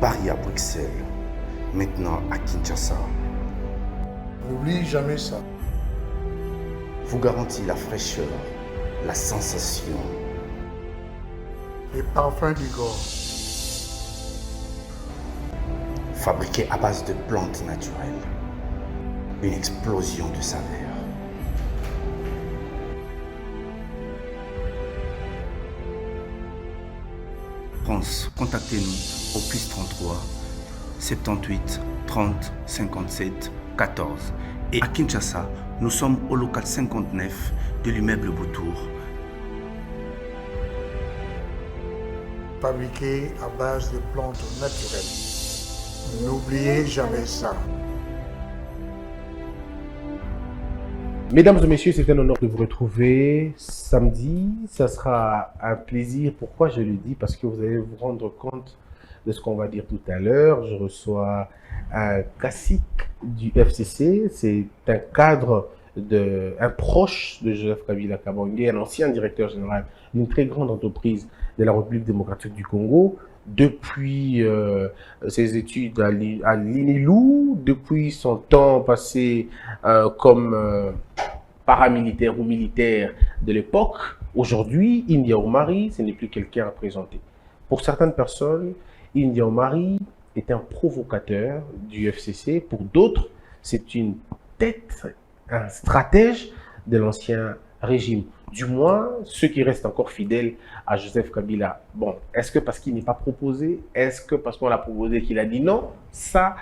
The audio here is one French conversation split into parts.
Paris à Bruxelles, maintenant à Kinshasa, N'oublie jamais ça. vous garantit la fraîcheur, la sensation, Les parfums du corps. fabriqué à base de plantes naturelles. Une explosion de saveurs. France, contactez-nous au +33 78 30 57 14. Et à Kinshasa, nous sommes au local 59 de l'immeuble Boutour. Fabriqués à base de plantes naturelles. N'oubliez jamais ça. Mesdames et messieurs, c'est un honneur de vous retrouver samedi. Ça sera un plaisir. Pourquoi je le dis? Parce que vous allez vous rendre compte de ce qu'on va dire tout à l'heure. Je reçois un cacique du FCC. C'est un cadre, un proche de Joseph Kabila Kabange, un ancien directeur général d'une très grande entreprise de la République démocratique du Congo. Depuis ses études à l'INELU, depuis son temps passé comme paramilitaire ou militaire de l'époque, aujourd'hui, India Omari, ce n'est plus quelqu'un à présenter. Pour certaines personnes, India Omari est un provocateur du FCC. Pour d'autres, c'est une tête, un stratège de l'ancien régime. Du moins, ceux qui restent encore fidèles à Joseph Kabila. Bon, est-ce que parce qu'il n'est pas proposé? Est-ce que parce qu'on l'a proposé qu'il a dit non? Ça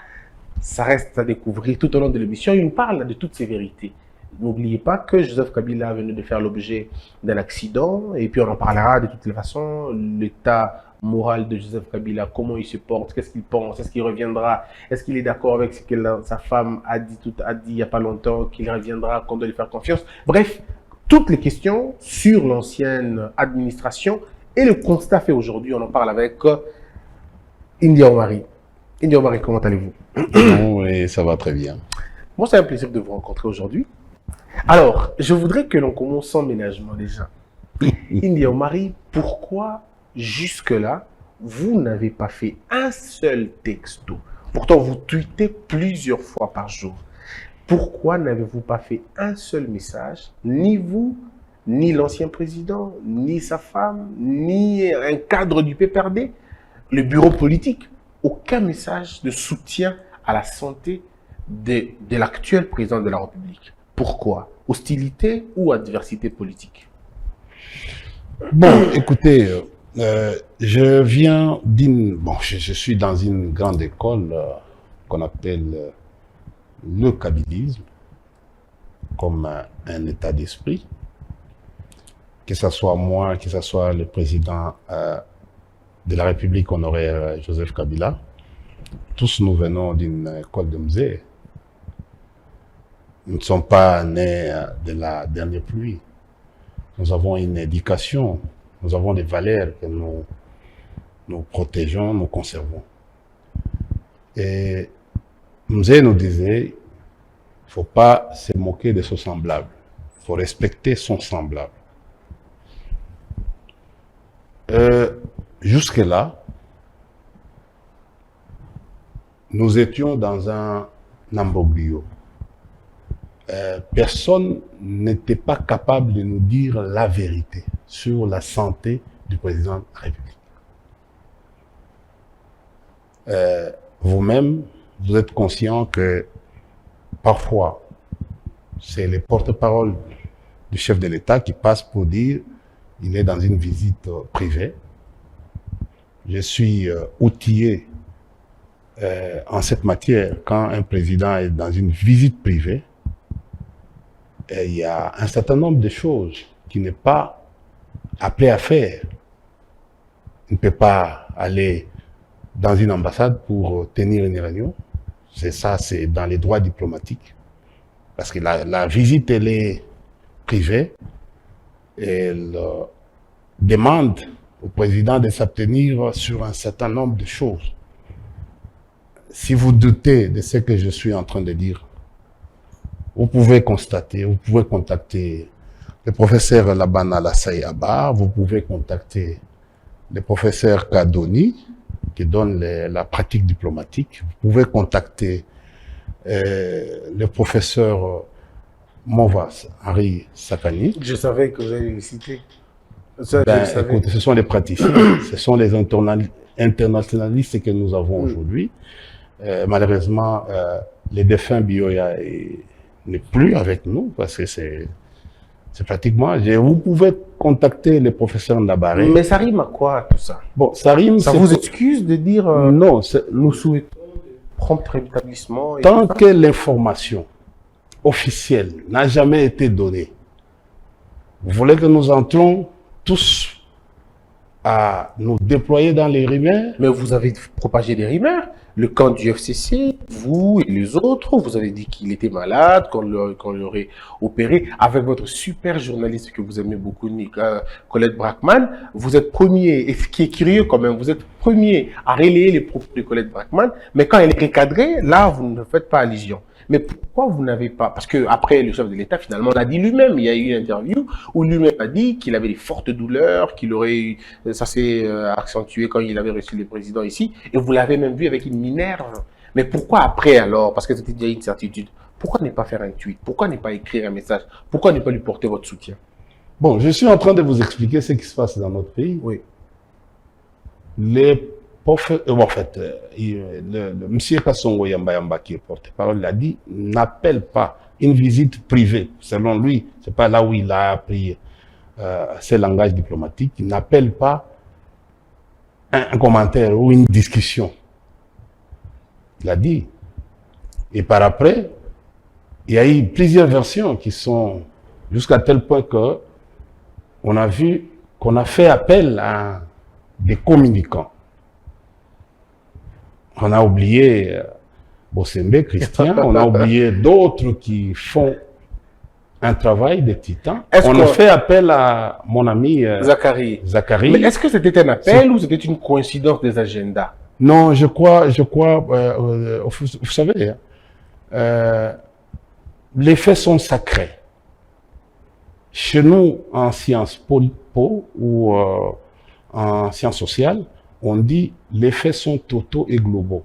reste à découvrir tout au long de l'émission. Il nous parle de toutes ces vérités. N'oubliez pas que Joseph Kabila venait de faire l'objet d'un accident, et puis on en parlera de toutes les façons. L'état moral de Joseph Kabila, comment il se porte, qu'est-ce qu'il pense, est-ce qu'il reviendra, est-ce qu'il est d'accord avec ce que sa femme a dit il n'y a pas longtemps, qu'il reviendra, qu'on doit lui faire confiance. Bref, toutes les questions sur l'ancienne administration et le constat fait aujourd'hui. On en parle avec India Omari. India Omari, comment allez-vous? Oui, ça va très bien. Moi, c'est un plaisir de vous rencontrer aujourd'hui. Alors, je voudrais que l'on commence sans ménagement déjà. India Omari, pourquoi jusque-là, vous n'avez pas fait un seul texto? Pourtant, vous tweetez plusieurs fois par jour. Pourquoi n'avez-vous pas fait un seul message, ni vous, ni l'ancien président, ni sa femme, ni un cadre du PPRD, le bureau politique? Aucun message de soutien à la santé de l'actuel président de la République. Pourquoi? Hostilité ou adversité politique? Bon, écoutez, je viens d'une... Bon, je suis dans une grande école qu'on appelle le kabylisme, comme un état d'esprit. Que ce soit moi, que ce soit le président de la République honoraire Joseph Kabila, tous nous venons d'une école de Mzee. Nous ne sommes pas nés de la dernière pluie. Nous avons une éducation, nous avons des valeurs que nous protégeons, nous conservons. Et Mzee nous disait, il ne faut pas se moquer de son semblable, il faut respecter son semblable. Jusque-là, nous étions dans un imbroglio. Personne n'était pas capable de nous dire la vérité sur la santé du président de la République. Vous-même, vous êtes conscient que parfois, c'est les porte-parole du chef de l'État qui passent pour dire il est dans une visite privée. Je suis outillé en cette matière quand un président est dans une visite privée. Et il y a un certain nombre de choses qu'il n'est pas appelé à faire. Il ne peut pas aller dans une ambassade pour tenir une réunion. C'est ça, c'est dans les droits diplomatiques. Parce que la visite, elle est privée. Elle demande au président de s'abstenir sur un certain nombre de choses. Si vous doutez de ce que je suis en train de dire, vous pouvez constater, vous pouvez contacter le professeur Labana Lassaï Abar, vous pouvez contacter le professeur Kadoni, qui donne la pratique diplomatique. Vous pouvez contacter le professeur Movas Henri Sakani. Je savais que vous allez le citer. Ça, je Ben, le savais. écoute, ce sont les praticiens, ce sont les internationalistes que nous avons aujourd'hui. Malheureusement, le défunt Bioya n'est plus avec nous parce que c'est pratiquement... Vous pouvez contacter le professeur Ndabaré. Mais ça rime à quoi tout ça? Bon, ça rime... Ça vous excuse de dire Non, nous souhaitons prompt rétablissement et tant tout ça? que l'information officielle n'a jamais été donnée, vous voulez que nous entrons tous à nous déployer dans les rumeurs? Mais vous avez propagé des rumeurs. Le camp du FCC, vous et les autres, vous avez dit qu'il était malade, qu'on l'aurait opéré. Avec votre super journaliste que vous aimez beaucoup, Colette Brackman, vous êtes premier, et ce qui est curieux quand même, vous êtes premier à relayer les propos de Colette Brackman, mais quand elle est recadrée, là, vous ne faites pas allusion. Mais pourquoi vous n'avez pas... Parce que après le chef de l'État, finalement, l'a dit lui-même. Il y a eu une interview où lui-même a dit qu'il avait des fortes douleurs, qu'il aurait eu... Ça s'est accentué quand il avait reçu le président ici. Et vous l'avez même vu avec une Minerve. Mais pourquoi après alors? Parce que c'était déjà une certitude. Pourquoi ne pas faire un tweet? Pourquoi ne pas écrire un message? Pourquoi ne pas lui porter votre soutien? Bon, je suis en train de vous expliquer ce qui se passe dans notre pays. Oui. En fait, le monsieur Kassongo Yamba qui est porte-parole l'a dit, n'appelle pas une visite privée. Selon lui, c'est pas là où il a appris ce langage diplomatique. Il n'appelle pas un commentaire ou une discussion. Il a dit. Et par après, il y a eu plusieurs versions qui sont jusqu'à tel point que on a vu qu'on a fait appel à des communicants. On a oublié Bossembe, Christian, on a oublié d'autres qui font un travail de titan. On a fait appel à mon ami Zachary. Zachary. Mais est-ce que c'était un appel ou c'était une coïncidence des agendas? Non, je crois, vous savez, les faits sont sacrés. Chez nous, en sciences po ou en sciences sociales, on dit les faits sont totaux et globaux.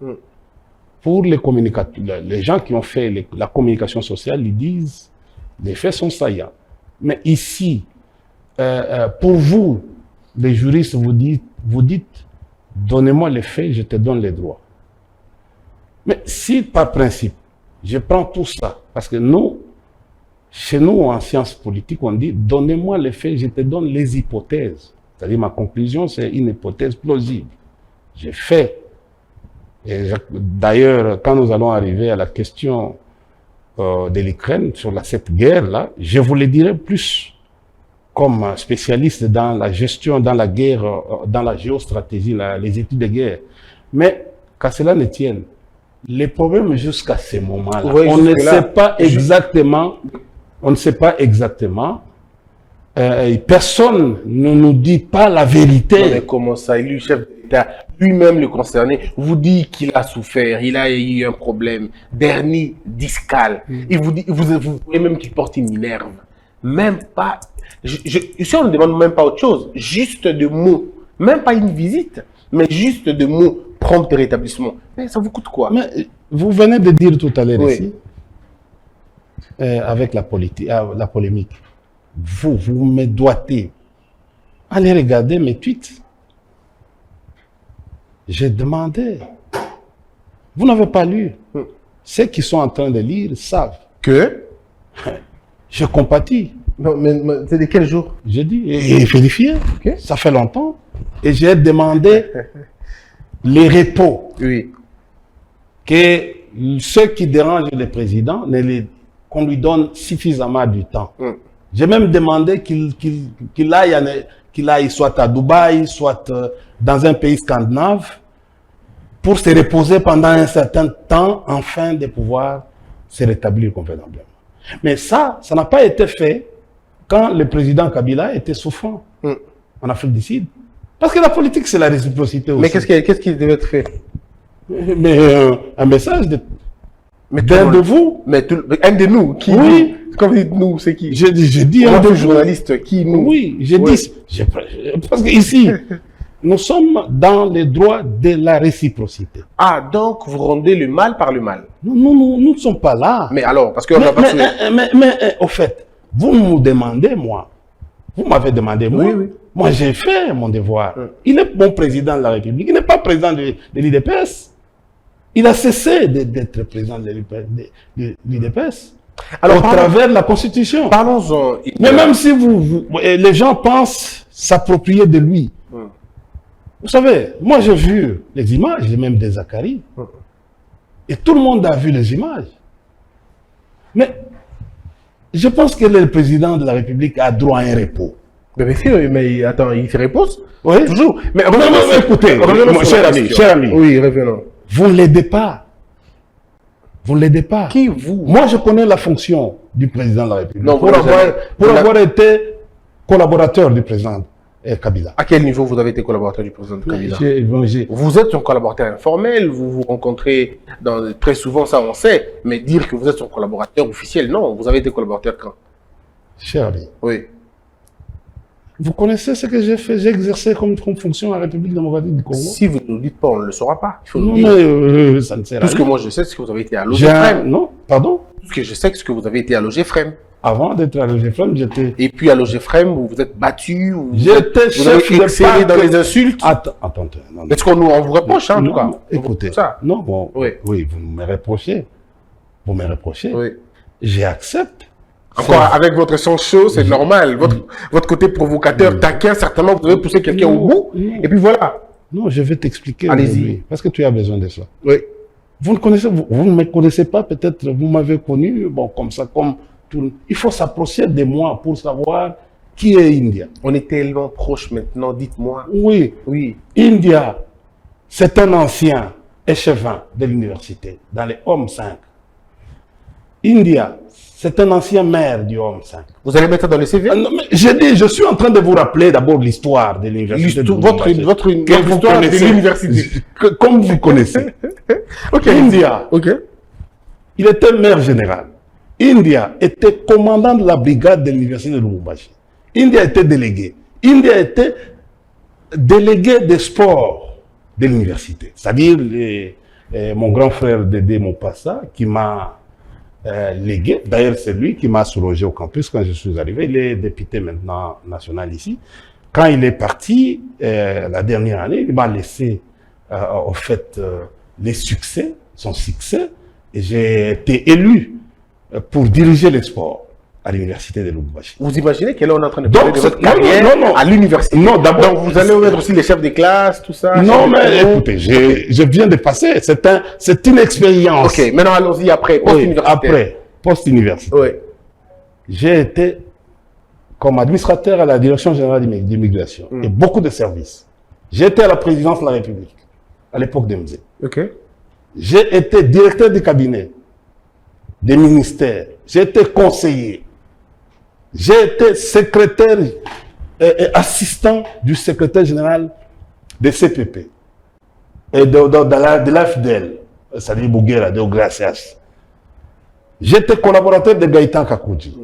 Pour les communicateurs, les gens qui ont fait la communication sociale, ils disent les faits sont saillants. Mais ici, pour vous, les juristes, vous dites donnez-moi les faits, je te donne les droits. Mais si par principe, je prends tout ça, parce que nous, chez nous en sciences politiques, on dit donnez-moi les faits, je te donne les hypothèses. C'est-à-dire, ma conclusion, c'est une hypothèse plausible. J'ai fait. D'ailleurs, quand nous allons arriver à la question de l'Ukraine, sur cette guerre-là, je vous le dirai plus comme spécialiste dans la gestion, dans la guerre, dans la géostratégie, les études de guerre. Mais, qu'à cela ne tienne, les problèmes jusqu'à ce moment-là, oui, on ne sait pas exactement. Personne ne nous dit pas la vérité. Non, mais comment ça? Le chef d'État, lui-même le concerné, vous dit qu'il a souffert, il a eu un problème d'hernie discale. Il vous dit, vous voulez même qu'il porte une Minerve. Même pas. Ici, on ne demande même pas autre chose. Juste de mots. Même pas une visite, mais juste de mots. Prompt rétablissement. Mais ça vous coûte quoi? Mais vous venez de dire tout à l'heure Oui. ici, avec la polémique. Vous me doitez. Allez regarder mes tweets. J'ai demandé. Vous n'avez pas lu. Ceux qui sont en train de lire savent Que? je compatis. Non, mais c'est de quel jour? J'ai dit, et vérifié. Ok. Ça fait longtemps. Et j'ai demandé les repos. Oui. Que ceux qui dérangent le président, qu'on lui donne suffisamment du temps. J'ai même demandé qu'il aille soit à Dubaï, soit dans un pays scandinave, pour se reposer pendant un certain temps, afin de pouvoir se rétablir convenablement. Mais ça n'a pas été fait quand le président Kabila était souffrant en Afrique du Sud. Parce que la politique, c'est la réciprocité aussi. Mais qu'est-ce qui devait être fait? Mais un message d'un de vous. Mais un de nous, qui? Oui. Quand vous dites nous, c'est qui? J'ai dit Un un de de journaliste, qui nous? Oui, j'ai dit. Parce que ici, Nous sommes dans les droits de la réciprocité. Ah, donc vous rendez le mal par le mal. Nous ne sommes pas là. Mais alors, parce que... Mais, au fait, vous me demandez, moi. Vous m'avez demandé, moi. Oui, oui. Moi, j'ai fait mon devoir. Il est bon président de la République. Il n'est pas président de l'IDPS. Il a cessé d'être président de l'IDPS. Alors, au travers de la Constitution. Parlons-en. Mais même si les gens pensent s'approprier de lui. Vous savez, moi j'ai vu les images, même des Zacharie. Et tout le monde a vu les images. Mais je pense que le président de la République a droit à un repos. Mais attends, il se repose? Oui. Toujours. Mais écoutez, cher ami. Oui, revenons. Vous ne l'aidez pas. Vous ne l'aidez pas. Qui, vous? Moi, je connais la fonction du président de la République. Non, pour avoir été collaborateur du président Kabila. À quel niveau vous avez été collaborateur du président Kabila? Vous êtes son collaborateur informel, vous vous rencontrez très souvent, ça on sait, mais dire que vous êtes son collaborateur officiel, non, vous avez été collaborateur quand? Cher ami. Oui. Vous connaissez ce que j'ai fait? J'ai exercé comme fonction à la République démocratique du Congo. Si vous ne nous dites pas, on ne le saura pas. Il faut non, nous dire. Mais ça ne sert à rien. Parce que moi, je sais ce que vous avez été à l'OGEFREM. Non, pardon? Parce que je sais ce que vous avez été à l'OGEFREM. Avant d'être à l'OGEFREM, j'étais... Et puis à l'OGEFREM, vous vous êtes battu, j'étais chef de excellé dans les insultes. Attends. Est-ce qu'on vous reproche, en tout cas? Écoutez, ça. Non, bon, oui, vous me reprochez. Vous me reprochez. Oui. J'accepte. Encore avec votre sang chaud, c'est normal. Votre côté provocateur, taquin, certainement, vous devez pousser quelqu'un au bout. Et puis voilà. Non, je vais t'expliquer. Allez-y. Parce que tu as besoin de ça. Oui. Vous ne me connaissez pas, peut-être, vous m'avez connu, bon, comme ça, comme tout. Il faut s'approcher de moi pour savoir qui est India. On est tellement proches maintenant, dites-moi. Oui. Oui. India, c'est un ancien échevin de l'université, dans les Hommes 5. India, c'est un ancien maire du Homme 5. Vous allez mettre ça dans le CV? Non, mais je suis en train de vous rappeler d'abord l'histoire de l'université. Votre histoire de l'université. Comme vous connaissez. Ok. India, il était maire général. India était commandant de la brigade de l'université de Lubumbashi. India était délégué. India était délégué des sports de l'université. C'est-à-dire mon grand frère Dédé Mopassa qui m'a légué. D'ailleurs, c'est lui qui m'a surlogé au campus quand je suis arrivé. Il est député maintenant national ici. Quand il est parti, la dernière année, il m'a laissé au fait les succès, son succès. Et j'ai été élu pour diriger les sports à l'université de Lubumbashi. Vous imaginez que là on est en train de parler de votre carrière à l'université? Non, d'abord. Donc vous allez mettre aussi les chefs des classes, tout ça? Non, mais écoutez, je viens de passer. C'est une expérience. Ok, maintenant allons-y après, post-universitaire. Après, post-universitaire. Oui. J'ai été comme administrateur à la Direction générale d'immigration et beaucoup de services. J'ai été à la présidence de la République, à l'époque de Mzé. Ok. J'ai été directeur du cabinet, des ministères. J'ai été conseiller. J'ai été secrétaire et assistant du secrétaire général des CPP et de l'AFDEL, c'est-à-dire Bouguera, de Gracias. J'étais collaborateur de Gaëtan Kakoudji.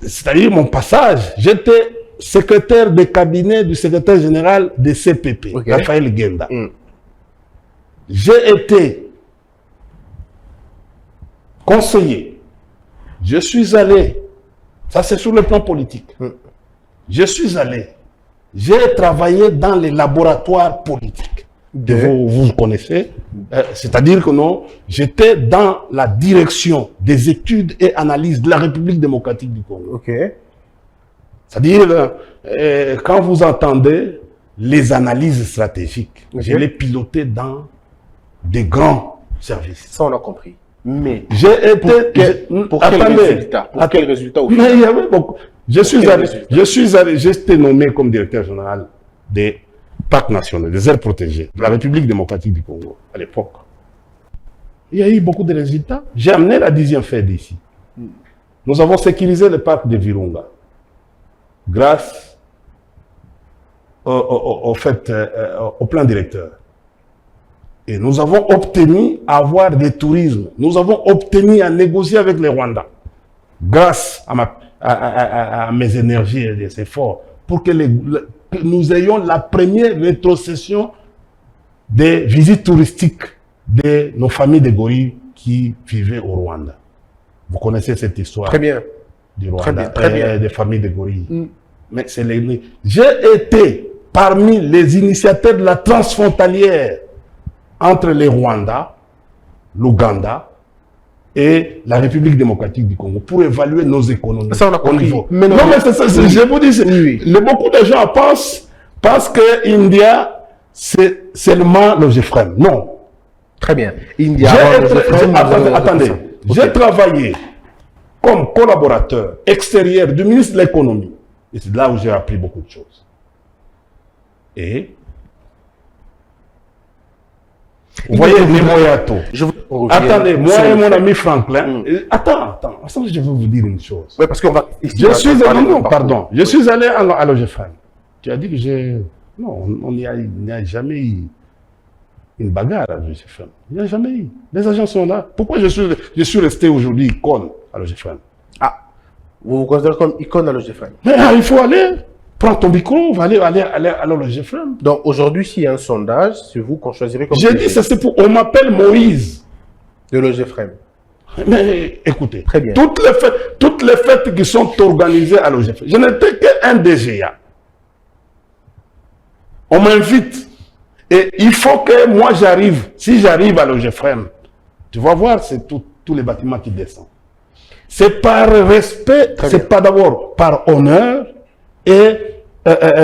C'est-à-dire mon passage, j'étais secrétaire de cabinet du secrétaire général des CPP, Raphaël Genda. J'ai été conseiller. Je suis allé, ça c'est sur le plan politique. Je suis allé, j'ai travaillé dans les laboratoires politiques. Vous connaissez, c'est-à-dire que non, j'étais dans la direction des études et analyses de la République démocratique du Congo. Ok. C'est-à-dire, quand vous entendez les analyses stratégiques, je les pilotais dans des grands services. Ça, on a compris. Mais j'ai été... Pour quel résultat? Pour quel résultat au final? Mais il y avait beaucoup. J'ai été nommé comme directeur général des parcs nationaux, des aires protégées, de la République démocratique du Congo, à l'époque. Il y a eu beaucoup de résultats. J'ai amené la 10e fête ici. Nous avons sécurisé le parc de Virunga grâce au plan directeur. Et nous avons obtenu à avoir des tourismes. Nous avons obtenu à négocier avec les Rwandais grâce à mes énergies et des efforts pour que que nous ayons la première rétrocession des visites touristiques de nos familles de gorilles qui vivaient au Rwanda. Vous connaissez cette histoire Très bien. du Rwanda, Très bien. des familles de gorilles. Mais c'est les... J'ai été parmi les initiateurs de la transfrontalière entre les Rwandais, l'Ouganda et la République démocratique du Congo pour évaluer nos économies. Ça, on a compris. Mais non, mais je vous dis, beaucoup de gens pensent que India, c'est seulement le GFREM. Non. Très bien. India, attendez. J'ai travaillé comme collaborateur extérieur du ministre de l'économie. Et c'est là où j'ai appris beaucoup de choses. Et vous voyez les Moyato. Attendez, moi et mon ami Franklin. Attends, je veux vous dire une chose. Oui, parce qu'on va. Je suis allé à l'OGFREM. Tu as dit que non, on n'y a jamais eu une bagarre à l'OGFREM. Il n'y a jamais eu. Les agents sont là. Pourquoi je suis resté aujourd'hui icône à l'OGFREM? Ah, vous vous considérez comme icône à l'OGFREM? Mais il faut aller. Prends ton micro, va aller à l'OGFREM. Donc aujourd'hui, s'il y a un sondage, c'est vous qu'on choisirait comme. J'ai dit, c'est pour. On m'appelle Moïse. De l'OGFREM. Mais écoutez, très bien. Toutes les fêtes qui sont organisées à l'OGFREM, je n'étais qu'un DGA. On m'invite. Et il faut que moi j'arrive. Si j'arrive à l'OGFREM, tu vas voir, c'est tous les bâtiments qui descendent. C'est par respect, c'est pas d'abord par honneur et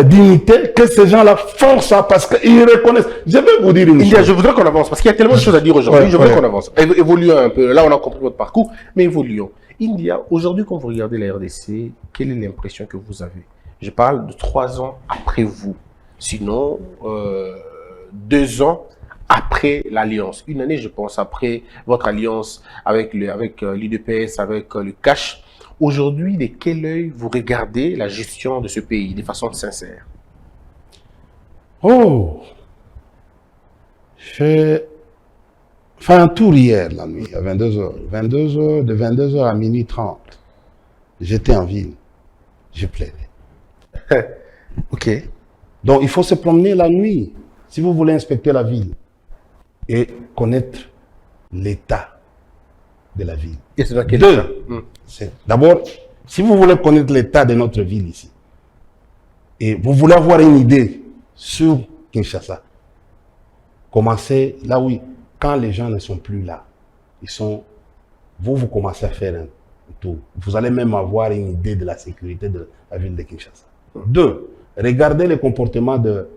dignité que ces gens-là font ça parce qu'ils reconnaissent. Je vais vous dire une chose. Je voudrais qu'on avance parce qu'il y a tellement de choses à dire aujourd'hui. Je veux qu'on avance. Évoluons un peu. Là, on a compris votre parcours, mais évoluons. India, aujourd'hui, quand vous regardez la RDC, quelle est l'impression que vous avez? Je parle de 3 ans après vous. Sinon, 2 ans après l'alliance. Une année, je pense, après votre alliance avec l'UDPS, avec le CACH. Aujourd'hui, de quel œil vous regardez la gestion de ce pays, de façon sincère? Oh, j'ai fait un tour hier la nuit à 22h. De 22h à minuit 30. J'étais en ville. Je plairais. Ok. Donc, il faut se promener la nuit si vous voulez inspecter la ville et connaître l'état de la ville. Et c'est dans quel état? D'abord, si vous voulez connaître l'état de notre ville ici, et vous voulez avoir une idée sur Kinshasa, commencez là où, quand les gens ne sont plus là, vous commencez à faire un tour. Vous allez même avoir une idée de la sécurité de la ville de Kinshasa. 2, regardez le comportement de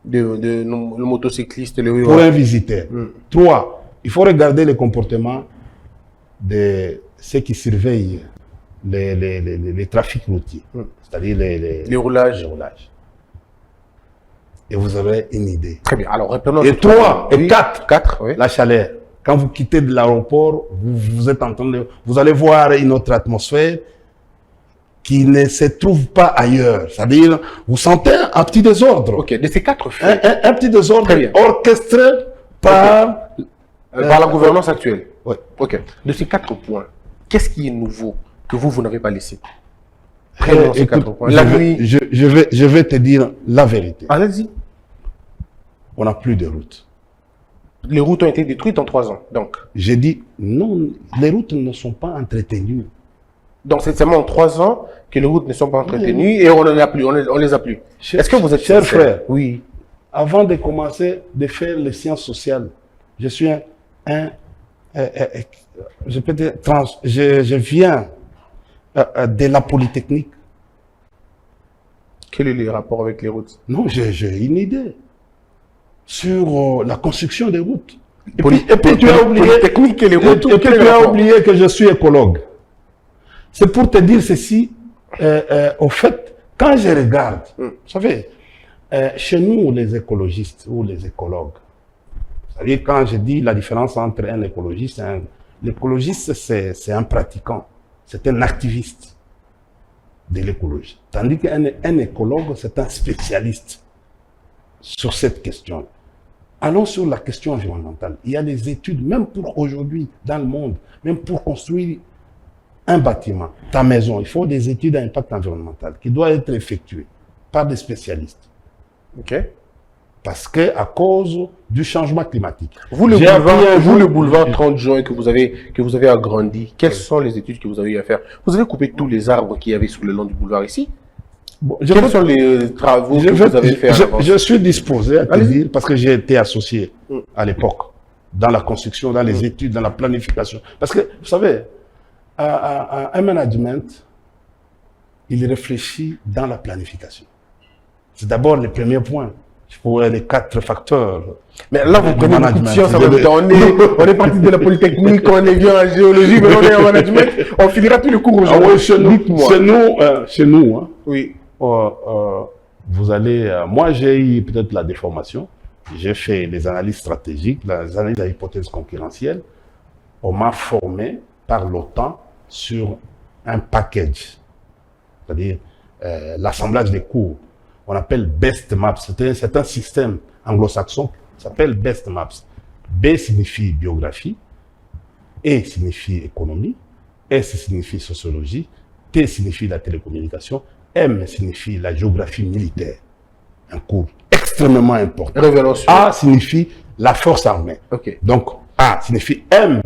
le motocycliste, pour un visiteur. 3, il faut regarder le comportement de ceux qui surveillent les trafics routiers, c'est-à-dire les roulages. Et vous aurez une idée. Très bien. Alors, reprenons. Et 3, et 4, oui. La chaleur. Quand vous quittez de l'aéroport, vous êtes en train de... Vous allez voir une autre atmosphère qui ne se trouve pas ailleurs. C'est-à-dire, vous sentez un petit désordre. Ok, de ces 4 faits. Un petit désordre orchestré par... par la gouvernance actuelle. Oui. Ok. De ces 4 points, qu'est-ce qui est nouveau que vous n'avez pas laissé? Ces 4 points. Je vais te dire la vérité. Allez-y. On n'a plus de routes. Les routes ont été détruites en 3 ans, donc. J'ai dit, non, les routes ne sont pas entretenues. Donc c'est seulement en 3 ans que les routes ne sont pas entretenues et on les a plus. Est-ce que vous êtes cher frère? Oui. Avant de commencer de faire les sciences sociales, je suis je viens de la Polytechnique. Quel est le rapport avec les routes? Non, j'ai une idée sur la construction des routes. Et puis tu as oublié que je suis écologue. C'est pour te dire ceci, au fait, quand je regarde, vous savez, chez nous, les écologistes ou les écologues, c'est-à-dire quand je dis la différence entre un écologiste et l'écologiste, c'est un pratiquant, c'est un activiste de l'écologie. Tandis qu'un écologue, c'est un spécialiste sur cette question. Allons sur la question environnementale. Il y a des études, même pour aujourd'hui, dans le monde, même pour construire un bâtiment, ta maison, il faut des études d'impact environnemental qui doivent être effectuées. par des spécialistes. Ok. Parce que à cause du changement climatique. Vous, le boulevard 30 juin que vous avez agrandi, quelles sont les études que vous avez eu à faire? Vous avez coupé tous les arbres qu'il y avait sur le long du boulevard ici? Bon, quels sont les travaux que vous avez fait je suis disposé à te dire, parce que j'ai été associé à l'époque, dans la construction, dans les études, dans la planification. Parce que, vous savez, un management, il réfléchit dans la planification. C'est d'abord le premier point. Pour les 4 facteurs. Mais là, vous prenez beaucoup de science en même temps. On est parti de la polytechnique, on est bien en géologie, mais on est en management. On finira tous les cours aujourd'hui. Ah oui, chez nous, hein, oui. Vous allez... moi, j'ai eu peut-être la déformation. J'ai fait les analyses stratégiques, les analyses à hypothèses concurrentielles. On m'a formé par l'OTAN sur un package, c'est-à-dire l'assemblage des cours. On appelle Best Maps. C'est un système anglo-saxon qui s'appelle Best Maps. B signifie biographie, E signifie économie, S signifie sociologie, T signifie la télécommunication, M signifie la géographie militaire. Un cours extrêmement important. Révélation. A signifie la force armée. Okay. Donc A signifie M.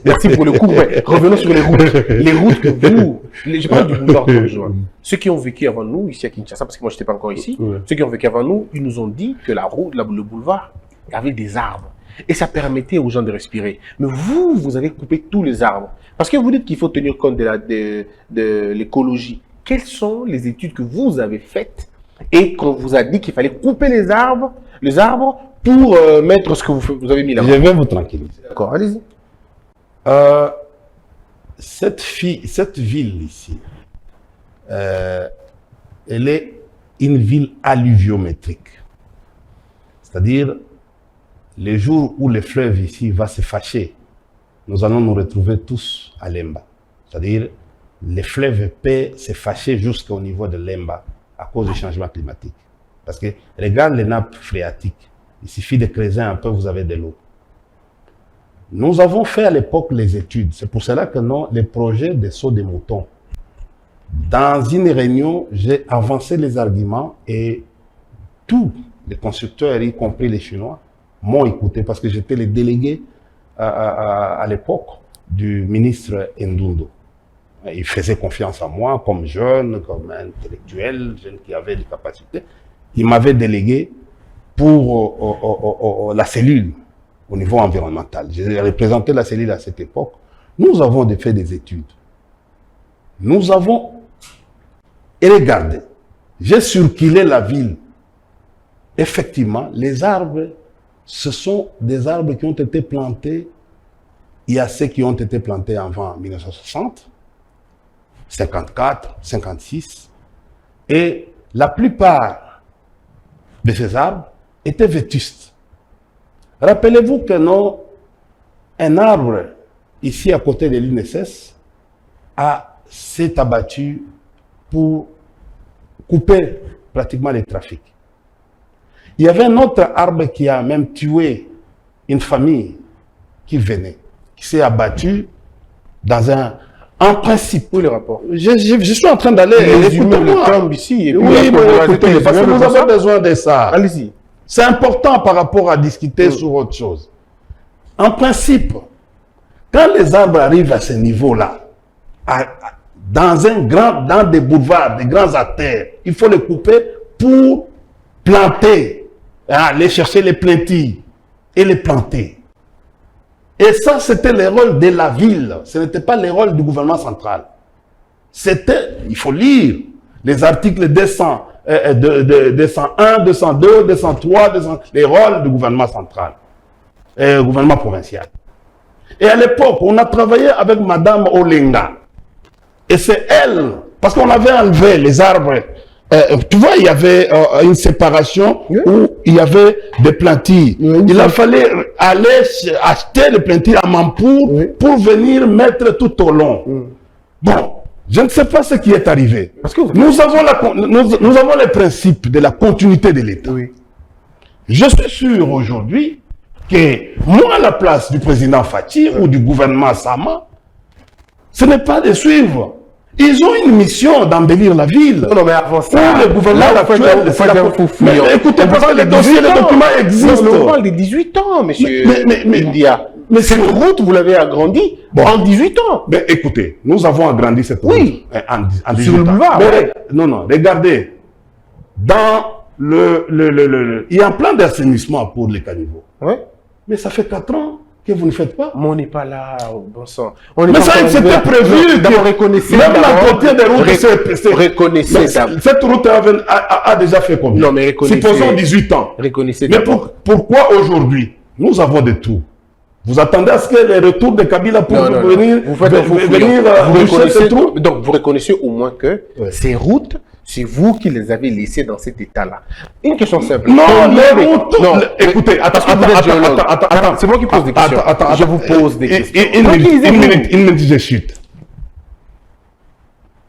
Merci pour le coup. Ouais. Revenons sur les routes. Les routes que vous... Je parle du boulevard 30 juin. Ceux qui ont vécu avant nous, ici à Kinshasa, parce que moi je n'étais pas encore ici, ceux qui ont vécu avant nous, ils nous ont dit que la route, le boulevard, avait des arbres. Et ça permettait aux gens de respirer. Mais vous avez coupé tous les arbres. Parce que vous dites qu'il faut tenir compte de l'écologie. Quelles sont les études que vous avez faites et qu'on vous a dit qu'il fallait couper les arbres pour mettre ce que vous avez mis là-bas? Je vais vous tranquilliser. D'accord, allez-y. Cette ville ici, elle est une ville alluviométrique. C'est-à-dire, les jours où le fleuve ici va se fâcher, nous allons nous retrouver tous à Lemba. C'est-à-dire, le fleuve peut se fâcher jusqu'au niveau de Lemba à cause du changement climatique. Parce que, regarde les nappes phréatiques. Il suffit de creuser un peu, vous avez de l'eau. Nous avons fait à l'époque les études. C'est pour cela que les projets de saut des moutons. Dans une réunion, j'ai avancé les arguments et tous les constructeurs, y compris les Chinois, m'ont écouté parce que j'étais le délégué à l'époque du ministre Ndundo. Il faisait confiance en moi comme jeune, comme intellectuel, jeune qui avait des capacités. Il m'avait délégué pour la cellule au niveau environnemental. J'ai représenté la cellule à cette époque. Nous avons fait des études. Nous avons regardé. J'ai circulé la ville. Effectivement, les arbres, ce sont des arbres qui ont été plantés. Il y a ceux qui ont été plantés avant 1960, 54, 56. Et la plupart de ces arbres étaient vétustes. Rappelez-vous que un arbre ici à côté de l'INSS s'est abattu pour couper pratiquement les trafics. Il y avait un autre arbre qui a même tué une famille qui venait, qui s'est abattu dans un... En principe, oui, le rapport. Je suis en train d'aller... Les humains tombent ici. Et puis oui, mais écoutez, parce que nous avons besoin de ça. Allez-y. C'est important par rapport à discuter sur autre chose. En principe, quand les arbres arrivent à ce niveau-là, dans des boulevards, des grands artères, il faut les couper pour planter, aller chercher les plaitilles et les planter. Et ça, c'était le rôle de la ville. Ce n'était pas le rôle du gouvernement central. C'était, il faut lire les articles 201, 202, 203, les rôles du gouvernement central et du gouvernement provincial. Et à l'époque, on a travaillé avec Madame Olenga. Et c'est elle, parce qu'on avait enlevé les arbres. Tu vois, il y avait une séparation où il y avait des plantilles. Il a fallu aller acheter les plantilles à Mampour pour venir mettre tout au long. Bon, je ne sais pas ce qui est arrivé. Parce que nous avons le principe de la continuité de l'État. Je suis sûr aujourd'hui que moi, à la place du président Fathi ou du gouvernement Sama, ce n'est pas de suivre. Ils ont une mission d'embellir la ville. Non, mais avant ça, pour le gouvernement actuel, c'est la mais écoutez, parce que les dossiers, les documents existent. On parle de 18 ans, monsieur mais India. mais Cette route, vous l'avez agrandie en 18 ans. Mais écoutez, nous avons agrandi cette route en 18 Sur le ans. boulevard, Mais, ouais. non, regardez. Dans il y a un plan d'assainissement pour les caniveaux. Ouais. Mais ça fait 4 ans que vous ne faites pas. Mais on n'est pas là, au bon sang. On n'est Mais pas ça, encore c'était arrivé. prévu. D'abord, reconnaissez. Même d'abord. l'entretien des routes, Reconnaissez mais ça. cette route a déjà fait combien? Non, mais reconnaissez. Supposons 18 ans. Reconnaissez Mais d'abord. pourquoi aujourd'hui, nous avons des trous? Vous attendez à ce que les retours de Kabila pour venir Vous faites un faux fouillon. venir Vous boucher reconnaissez ces trous? donc vous reconnaissez au moins que Ouais. ces routes, c'est vous qui les avez laissées dans cet état-là. Une question simple. Non, Combien les de- routes. Non, Écoutez, parce que vous êtes géologue. C'est moi qui pose des questions. Je vous pose des questions. Une minute, je chute.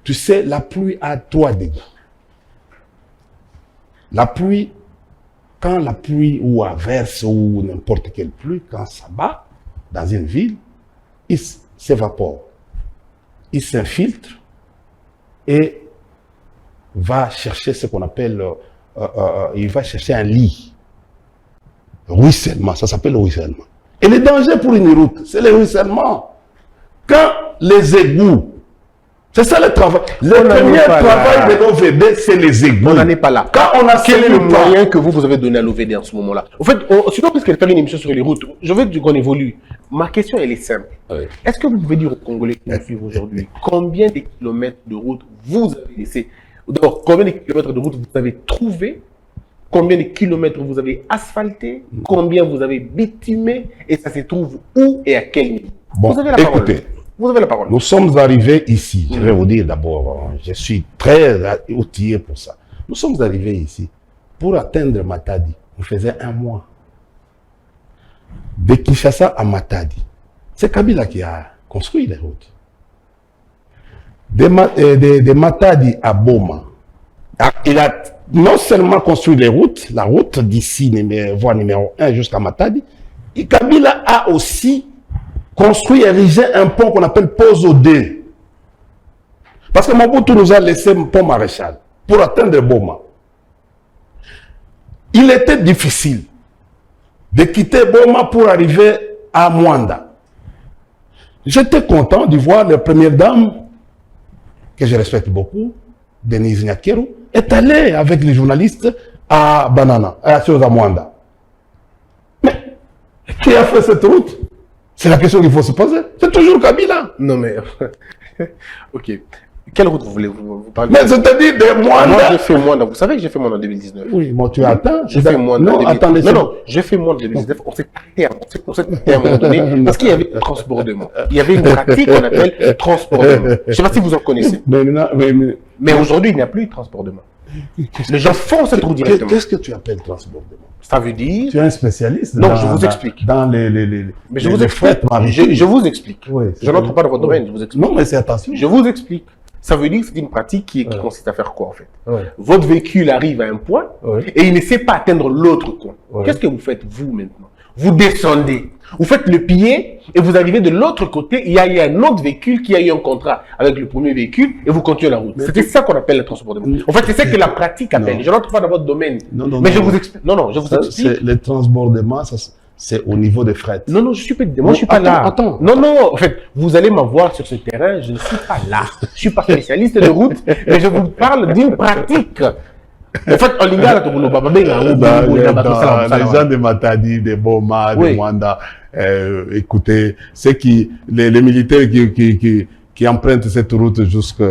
Tu sais, la pluie a 3 dégâts. La pluie, quand la pluie ou averse ou n'importe quelle pluie, quand ça bat dans une ville, il s'évapore. Il s'infiltre et va chercher ce qu'on appelle, il va chercher un lit. Ruissellement, ça s'appelle le ruissellement. Et le danger pour une route, c'est le ruissellement. Quand les égouts, c'est ça le travail. Le premier travail de l'OVD, c'est les égouts. On n'en est pas là. Quand on a Quel est le pas, moyen que vous avez donné à l'OVD en ce moment-là? En fait, surtout parce qu'elle fait une émission sur les routes, je veux qu'on évolue. Ma question, elle est simple. Oui. Est-ce que vous pouvez dire aux Congolais qui nous suivent aujourd'hui combien de kilomètres de route vous avez laissé? D'abord, combien de kilomètres de route vous avez trouvé? Combien de kilomètres vous avez asphalté? Combien vous avez bitumé? Et ça se trouve où et à quel niveau? Bon, vous avez la parole. écoutez. Vous avez la parole. Nous sommes arrivés ici. Je vais vous dire d'abord, je suis très outillé pour ça. Nous sommes arrivés ici pour atteindre Matadi. On faisait 1 mois. De Kinshasa à Matadi. C'est Kabila qui a construit les routes. De Matadi à Boma. Il a non seulement construit les routes, la route d'ici, voie numéro 1 jusqu'à Matadi, et Kabila a aussi construit et érigé un pont qu'on appelle Pozo D. Parce que Mobutu nous a laissé un pont maréchal pour atteindre Boma. Il était difficile de quitter Boma pour arriver à Mwanda. J'étais content de voir la première dame, que je respecte beaucoup, Denise Nyakero, est allée avec les journalistes à Banana, à Mwanda. Mais qui a fait cette route? C'est la question qu'il faut se poser. C'est toujours Kabila. Non mais... ok. Quelle route vous voulez vous parler? Mais c'est-à-dire de Mwanda. Moi, j'ai fait Mwanda. Vous savez que j'ai fait Mwanda en 2019. Oui, moi tu attends. J'ai fait Mwanda en 2019. Attendez, non, j'ai fait Mwanda en 2019. On s'est arrêté à un moment donné parce qu'il y avait le transbordement. Il y avait une pratique qu'on appelle transbordement. Je ne sais pas si vous en connaissez. Mais aujourd'hui, il n'y a plus de transbordement. Les gens font cette route directement. Qu'est-ce que tu appelles transbordement? Ça veut dire... Tu es un spécialiste. Non, je vous explique. Dans les mais je vous explique. Je vous explique. Oui, je n'entre pas dans votre domaine, je vous explique. Non, mais c'est attention. Je vous explique. Ça veut dire que c'est une pratique qui consiste à faire quoi, en fait? Ouais. Votre véhicule arrive à un point et il ne sait pas atteindre l'autre point. Ouais. Qu'est-ce que vous faites, vous, maintenant? Vous descendez. Vous faites le pied et vous arrivez de l'autre côté. Il y a eu un autre véhicule qui a eu un contrat avec le premier véhicule et vous continuez la route. C'était ça qu'on appelle le transbordement. En fait, c'est ça que la pratique appelle. Je n'entre pas dans votre domaine. Mais je vous explique. Non, je vous explique. Le transbordement, c'est au niveau des frettes. Non, je suis pas. Moi, je suis pas là. Attends. Non. En fait, vous allez m'avoir sur ce terrain. Je ne suis pas là. Je suis pas spécialiste de route, mais je vous parle d'une pratique. En fait, on l'a là, les gens de Matadi, de Boma, de Mwanda, écoutez, c'est les militaires qui empruntent cette route jusqu'au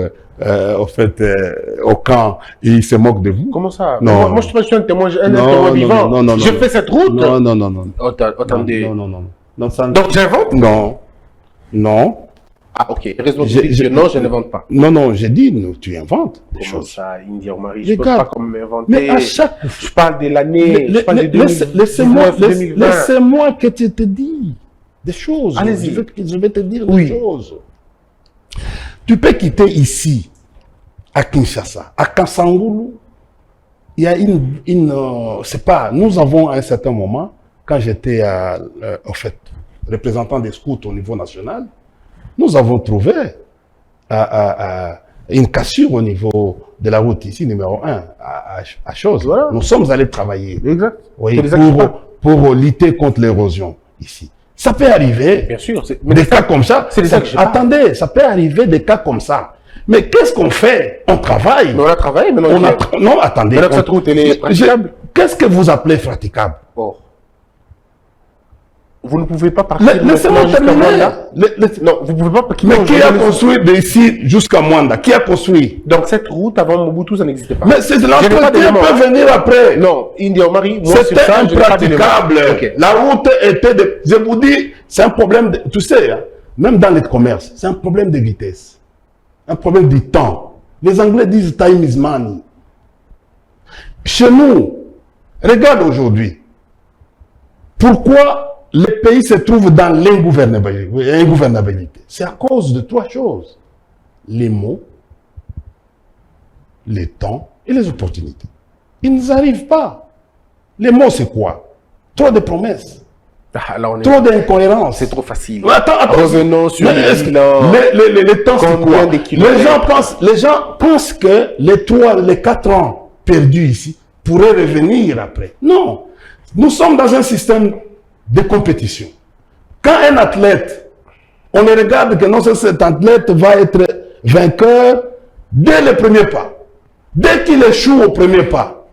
au camp, ils se moquent de vous. Comment ça? Non. Moi, je suis un témoin vivant. Non. Je fais cette route. Non. Attendez. Non. Donc j'invente? Non. Ah, ok. Raison de non, je n'invente pas. Non, j'ai dit, tu inventes des Comment choses. ça, India Omari? Je ne peux pas comme m'inventer. Mais à chaque... Je parle de l'année, je parle de 2019, Laissez-moi que tu te dis des choses. Allez-y. Je vais te dire des choses. Tu peux quitter ici, à Kinshasa, à Kassangulu. Il y a c'est pas... Nous avons à un certain moment, quand j'étais en fait, représentant des scouts au niveau national, nous avons trouvé une cassure au niveau de la route ici, numéro 1, à chose. Voilà. Nous sommes allés travailler. Exact. Oui, C'est des accidents. pour lutter contre l'érosion ici. Ça peut arriver. Bien sûr. Des cas comme ça. C'est des actes. Attendez, ça peut arriver des cas comme ça. Mais qu'est-ce qu'on fait? On travaille. Mais on a travaillé, mais Non, attendez. Maintenant que cette route, elle est praticable. Qu'est-ce que vous appelez praticable? Oh. Vous ne pouvez pas partir Laissez-moi jusqu'à terminer. Mwanda. Non, vous ne pouvez pas partir. Mais qui a construit d'ici jusqu'à Mwanda? Qui a construit? Donc cette route avant Mobutu, ça n'existait pas. Mais c'est de Je n'ai pas l'entretien d'éléments, peut venir après. Non, India Omari, moi sur C'était ça, je n'ai pas d'éléments. impraticable. Ok. La route était de... Je vous dis, c'est un problème de... Tu sais, hein, même dans les commerces, c'est un problème de vitesse. Un problème du temps. Les Anglais disent time is money. Chez nous, regarde aujourd'hui. Pourquoi les pays se trouvent dans l'ingouvernabilité? C'est à cause de 3 choses. Les mots, les temps et les opportunités. Ils n'y arrivent pas. Les mots, c'est quoi? Trop de promesses. Ah, là, on est... Trop d'incohérences. C'est trop facile. Attends. Revenons sur Mais les est-ce que- bilans. les temps, c'est Combien quoi? de kilomètres? Les gens pensent que les 4 ans perdus ici pourraient revenir après. Non. Nous sommes dans un système de compétition. Quand un athlète, on ne regarde que non, cet athlète va être vainqueur dès le premier pas. Dès qu'il échoue au premier pas,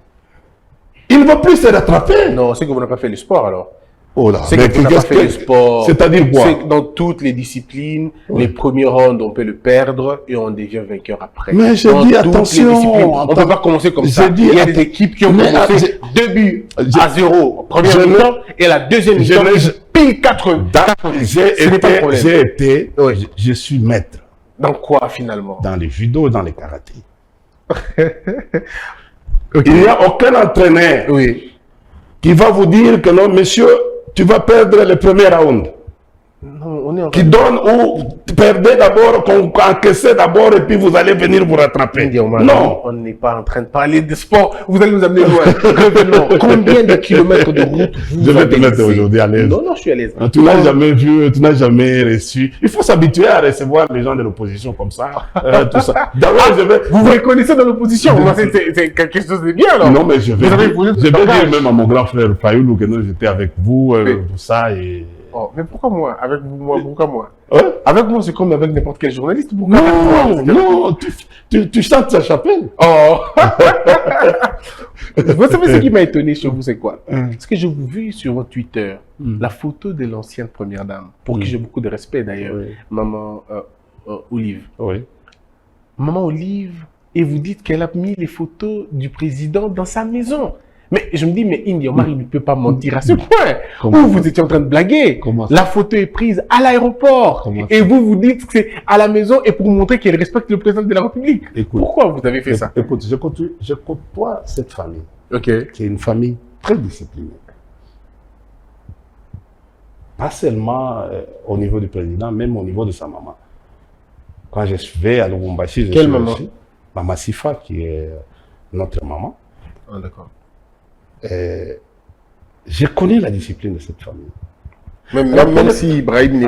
il ne va plus se rattraper. Non, c'est que vous n'avez pas fait le sport alors. Oh là, C'est mais que vous n'avez pas fait le sport. C'est-à-dire quoi? C'est que dans toutes les disciplines, les premiers rounds, on peut le perdre et on devient vainqueur après. Mais je Dans dis toutes les attention, disciplines, on ne attends. peut pas commencer comme Je ça. dis Il y a att- des équipes qui ont Mais, commencé 2 buts à 0 première je ne- mi-temps et la deuxième je mi-temps, ne- pile 4. J'ai Ce n'est pas le problème. été, Oui. je suis maître Dans quoi finalement? dans le judo et dans le karaté. Ok. Il n'y a aucun entraîneur Oui. qui va vous dire que non, monsieur, tu vas perdre le premier round. Non, on est en Qui donne ou perdez d'abord, qu'on encaissez d'abord et puis vous allez venir vous rattraper. Non. On n'est pas en train de parler de sport. Vous allez nous amener loin. Revenons. Combien de kilomètres de route vous Je vais te organisez? mettre aujourd'hui à l'aise. Non, je suis à l'aise. Tu n'as jamais vu, tu n'as jamais reçu. Il faut s'habituer à recevoir les gens de l'opposition comme ça. Tout ça. D'abord, je vais. Vous vous reconnaissez dans l'opposition. Moi, c'est quelque chose de bien, alors. Non, mais je vais, Vous avez dire, voulu je vais partage. dire même à mon grand frère Fayoulou que non, j'étais avec vous, Oui. tout ça. Et... Oh, mais pourquoi moi? Avec moi, pourquoi moi? Ouais. Avec moi, c'est comme avec n'importe quel journaliste. Pourquoi avec moi? Non, tu chantes sa chapelle. Oh! Vous savez ce qui m'a étonné chez vous, c'est quoi? Parce que je vous vu sur votre Twitter la photo de l'ancienne première dame, pour qui j'ai beaucoup de respect d'ailleurs, Oui. maman Olive. Oui. Maman Olive, et vous dites qu'elle a mis les photos du président dans sa maison. Mais je me dis, mais India Omari ne peut pas mentir à ce point. Comment Ou vous étiez en train de blaguer. Comment ça? La photo est prise à l'aéroport. Comment Et vous dites que c'est à la maison et pour montrer qu'elle respecte le président de la République. Écoute. Pourquoi vous avez fait ça? Écoute, je côtoie cette famille, Ok. qui est une famille très disciplinée. Pas seulement au niveau du président, même au niveau de sa maman. Quand je vais à Lubumbashi, Quelle maman? Maman Sifa, qui est notre maman. Ah, d'accord. Je connais la discipline de cette famille. Même si Ibrahim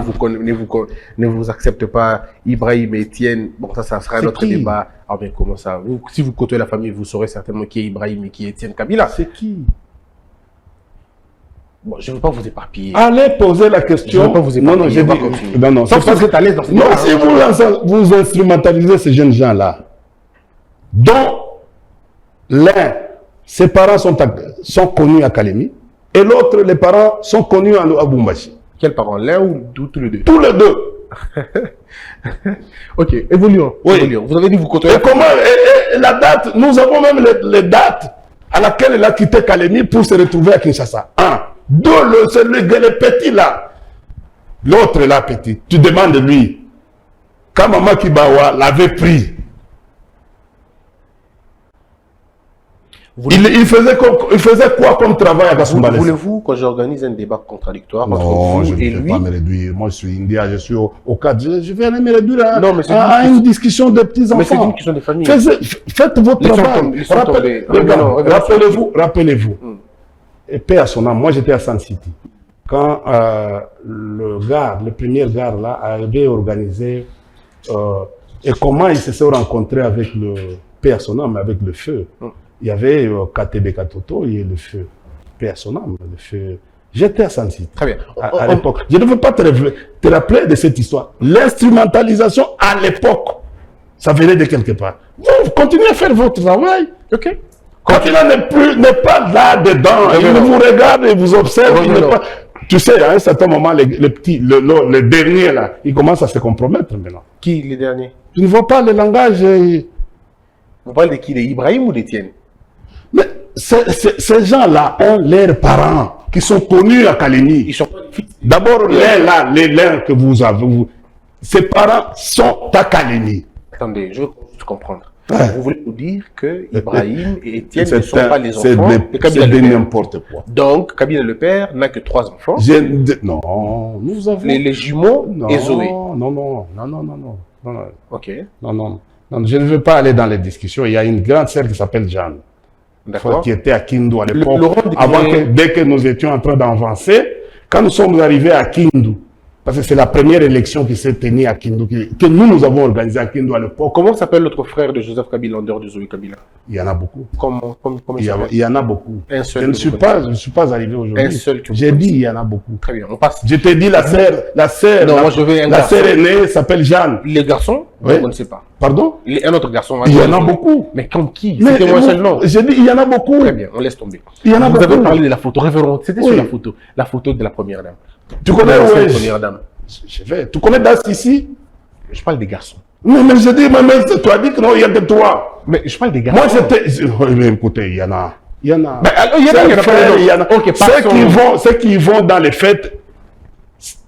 ne vous accepte pas, Ibrahim et Étienne, bon, ça sera C'est notre qui? débat. Ah, mais comment ça? Si vous côtoyez la famille, vous saurez certainement qui est Ibrahim et qui est Étienne Kabila. C'est qui? Bon, je ne veux pas vous éparpiller. Allez poser la question. Je veux pas vous éparpiller, Non, non, j'ai on va dit. continuer. Non, non, Sauf c'est si vous êtes à l'aise dans ce Non, débat, si hein. vous instrumentalisez ces jeunes gens-là, dont l'un, ses parents sont connus à Kalemi, et l'autre, les parents sont connus à Lubumbashi. Quels parents? L'un ou tous les deux? Tous les deux. Ok, évoluons. Oui. Évoluons. Vous avez dit que vous côtoyez. Et comment, et la date, nous avons même les dates à laquelle il a quitté Kalemi pour se retrouver à Kinshasa. Un. Deux, c'est le petit là. L'autre là, petit. Tu demandes de lui. Quand Maman Kibawa l'avait pris, il faisait quoi comme travail à Kasumbalesa? Voulez-vous que j'organise un débat contradictoire entre Non, je vous ne et peux lui? pas me réduire. Moi, je suis indien, je suis au cadre. Je vais aller me réduire Non, mais c'est à une une discussion de petits-enfants. Mais c'est une question de famille. Faites votre Laissons travail. tomber, laissons tomber. Rappelez-vous. Et paix à son âme. Moi, j'étais à Sun City. Quand le premier gare là, avait organisé Et comment ils se sont rencontrés avec le paix à son âme, avec le feu. Il y avait KTB Katoto et le feu. Paix à son âme, le feu. J'étais à San Site. Très bien. À l'époque. Je ne veux pas te rappeler de cette histoire. L'instrumentalisation à l'époque, ça venait de quelque part. Vous continuez à faire votre travail. Ok. Quand il n'est pas là-dedans, il vous regarde et vous observe. Il n'est pas... Tu sais, à un certain moment, les petits, le dernier là, il commence à se compromettre maintenant. Qui les derniers? Tu ne vois pas le langage. Vous parlez de qui? D'Ibrahim ou d'Étienne? Mais ces gens-là ont leurs parents qui sont connus à Kalini. Ils sont pas des fils. D'abord, les leurs que vous avez, ses parents sont à Kalini. Attendez, je veux comprendre. Ouais. Vous voulez nous dire que Ibrahim et Étienne ne sont pas les enfants de Kabila C'est le de père. n'importe quoi. Donc, Kabila le père n'a que 3 enfants. Non, nous avons... Les jumeaux et Zoé. Non. Ok, Non, je ne veux pas aller dans les discussions. Il y a une grande sœur qui s'appelle Jeanne, d'accord. qui était à Kindu à l'époque. Laurent Dès que nous étions en train d'avancer, quand nous sommes arrivés à Kindu, parce que c'est la première élection qui s'est tenue à Kindu, que nous avons organisée à Kindu à l'époque. Comment s'appelle l'autre frère de Joseph Kabila en dehors de Zoé Kabila? Il y en a beaucoup. Comment Il s'appelle? y en a beaucoup. Un seul Je ne que suis vous pas arrivé aujourd'hui. Un seul que vous J'ai dit connaissez. il y en a beaucoup. Très bien, on passe. Je t'ai dit la sœur. Non, moi je veux un La garçon. sœur aînée s'appelle Jeanne. Les garçons, Oui. on ne sait pas. Pardon? Un autre garçon. Il y en a beaucoup. Mais comme qui? Mais C'était moi seul nom. j'ai dit il y en a beaucoup. Très bien, on laisse tomber. Il y en a Vous beaucoup. avez parlé de la photo. Révérend, c'était sur Oui. la photo de la première dame. Tu connais La ouais, première dame. Tu connais Das ici? Je parle des garçons. Mais je dis, mais tu as dit que non, il y a que toi. Mais je parle des garçons. Moi, j'étais... Écoutez, il y en a. Il y en a. Ben, alors, il y en a pas Il y en a. Ok, Ceux qui vont dans les fêtes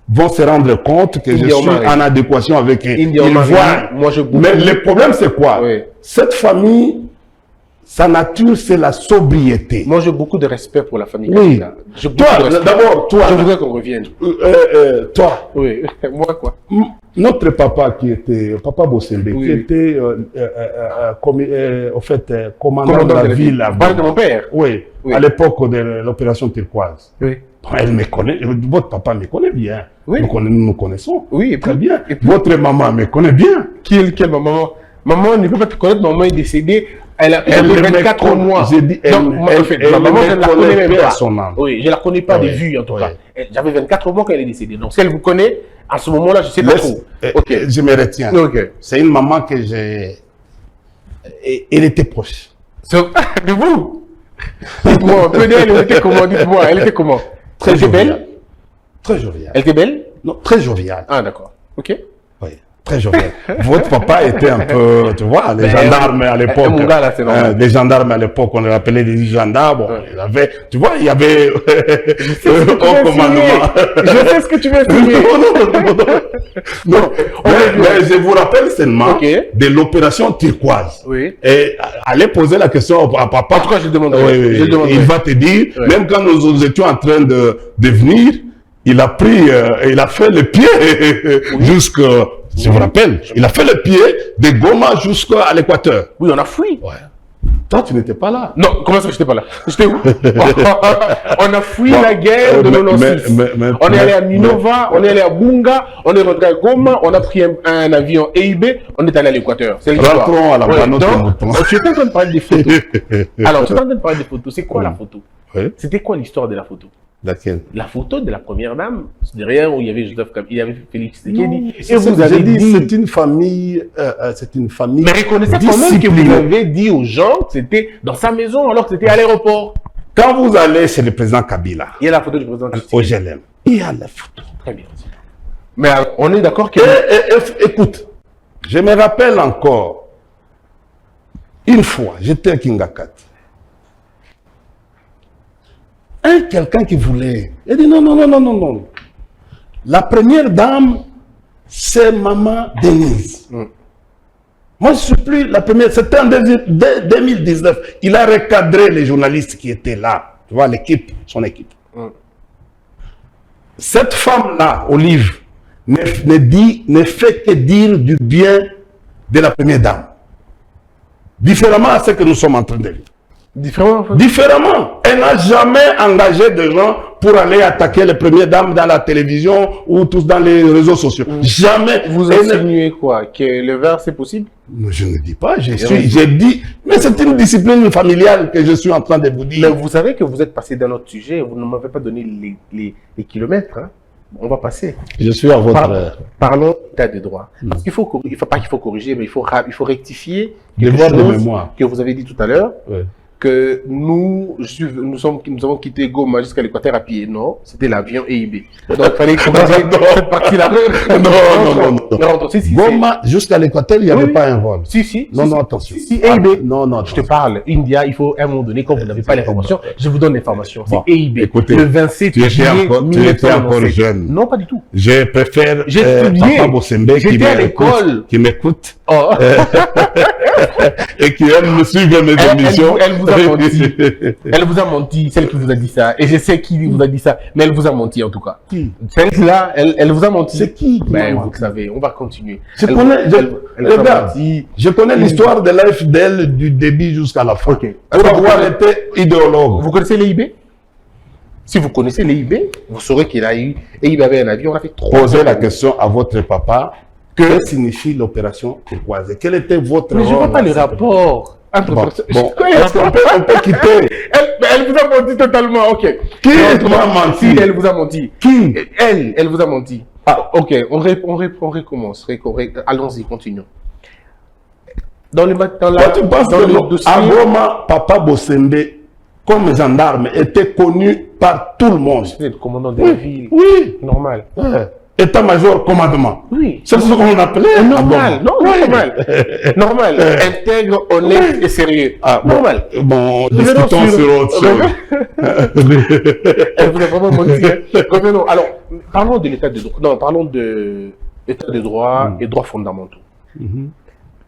vont se rendre compte que je suis en adéquation avec eux. Ils voient. Moi, je Mais le problème, c'est quoi? Oui. Cette famille, sa nature, c'est la sobriété. Moi, j'ai beaucoup de respect pour la famille Oui. Kabila. J'ai beaucoup Toi, de respect. d'abord, toi. Je voudrais qu'on revienne. Toi. Oui. Moi, quoi? Notre papa qui était, Papa Bossembe, Oui. qui était, commandant de la ville. Vous parlez de mon père? Oui, Oui. à l'époque de l'opération turquoise. Oui. Elle me connaît, votre papa me connaît bien. Oui. Nous nous connaissons. Oui, et Très puis- bien. et puis- Votre maman me connaît bien. Quelle maman? Maman ne peut pas te connaître, maman est décédée. Elle avait Elle me 24 connaît. mois. J'ai dit, Non, moi, en fait, ma maman, je ne la connais même pas. son âme. Oui, je ne la connais pas Oui. de vue, en tout Oui. cas. J'avais 24 mois quand elle est décédée. Donc, si elle vous connaît, à ce moment-là, je ne sais pas trop. Ok. Je me retiens. Ok. C'est une maman que j'ai... Elle était proche. De vous? Dites-moi, un peu d'elle, elle était comment? Dites-moi, elle était comment? Très Elle était joviale. belle? Très joviale. Elle était belle? Non, très joviale. Ah, d'accord. Ok. Oui, très jovial. Votre papa était un peu, tu vois, les Mais, gendarmes à l'époque. mon gars, là, c'est normal. Les gendarmes à l'époque, on les appelait des gendarmes. Bon, Ouais. il y avait, tu vois, il y avait au commandement. Je sais ce que tu veux essayer. Non, mais je vous rappelle seulement Ok. de l'opération turquoise. Oui. Et allez poser la question à papa. En tout cas, je le demanderai. Oui, oui, Je le demanderai. il va te dire, Ouais. même quand nous étions en train de venir, il a pris, il a fait le pied jusqu'à, je vous rappelle, il a fait le pied de Goma jusqu'à l'équateur. Oui, on a fui. Ouais. Toi, tu n'étais pas là. Non, comment ça, j'étais pas là? J'étais où? On a fui la guerre de mais- 96. mais- On est allé à Minova, on est allé à Bunga, on est rentré à Goma, on a pris un avion EIB, on est allé à l'Équateur. C'est l'histoire. Rentrons à la Ouais, notre donc, mouton. tu étais en train de parler des photos. Alors, tu étais en train de parler des photos. C'est quoi la photo? Oui. C'était quoi l'histoire de la photo? Laquelle? La photo de la première dame, c'est derrière où il y avait Joseph Kabila, il y avait Félix Tshisekedi. Et Et vous avez dit, c'est une famille, mais reconnaissez quand même que vous avez dit aux gens que c'était dans sa maison alors que c'était à l'aéroport. Quand vous allez chez le président Kabila, Il y a la photo du président Tshisekedi. au GLM, il y a la photo. Très bien. Mais on est d'accord que... Écoute, je me rappelle encore, une fois, j'étais à Kingakat. Quelqu'un qui voulait, il dit non. La première dame, c'est maman Denise. Moi, je ne suis plus la première. C'était en 2019. Il a recadré les journalistes qui étaient là. Tu vois, l'équipe, son équipe. Cette femme-là, Olive, ne fait que dire du bien de la première dame. Différemment à ce que nous sommes en train de vivre. Différemment. Différemment. Elle n'a jamais engagé de gens pour aller attaquer les premières dames dans la télévision ou tous dans les réseaux sociaux. Jamais. Vous insinuez quoi? Que le verre, c'est possible? Je ne dis pas, j'ai dit, mais c'est une discipline familiale que je suis en train de vous dire. Mais vous savez que vous êtes passé dans notre sujet, vous ne m'avez pas donné les kilomètres. Hein. On va passer. Je suis à votre... Parlons d'état de droit. Parce qu'il faut, pas qu'il faut corriger, mais il faut rectifier Devoir de mémoire que vous avez dit tout à l'heure. Ouais. Que nous avons quitté Goma jusqu'à l'Équateur à pied. Non, c'était l'avion EIB. Donc, il fallait commencer cette partie-là. Non. Goma jusqu'à l'Équateur, il n'y avait pas un vol. Non, attention. EIB. Non. Je te parle. India, il faut à un moment donné, quand vous n'avez pas l'information, je vous donne l'information. C'est EIB. Écoutez, le 27 tu étais encore jeune. Non, pas du tout. Je préfère Papa Bossembe qui m'écoute. Oh. Et qui aime me suivre mes émissions. Elle vous a menti. Elle vous a menti, celle qui vous a dit ça. Et je sais qui vous a dit ça, mais elle vous a menti en tout cas. Qui? Celle-là, elle vous a menti. C'est qui Ben, vous savez, on va continuer. Je connais l'histoire de l'AFDL du début jusqu'à la fin. Okay. Pour avoir été idéologue. Vous connaissez l'EIB? Si vous connaissez l'EIB, vous saurez qu'il a eu. EIB avait un avion, on a fait 3 ans. Posez la question à votre papa. Que signifie l'opération turquoise? Quel était votre Mais je ne vois rôle pas le rapport entre on peut quitter. Elle vous a menti totalement, ok. Qui m'a menti? Elle vous a menti. Qui? Elle vous a menti. Ah, ok, on recommence. Allons-y, continuons. Dans le tu penses que dossier... Agoma, Papa Bossembe, comme gendarme, était connu par tout le monde. C'était le commandant de la ville. Oui. Normal. État-major, commandement. Oui. C'est ce qu'on appelait. Normal. Normal. Intègre, honnête et sérieux. Normal. Bon, discutons sur autre chose. Elle vous a vraiment menti. Revenons. Alors, parlons de l'état de droit. Non, parlons de l'état de droit et droits fondamentaux.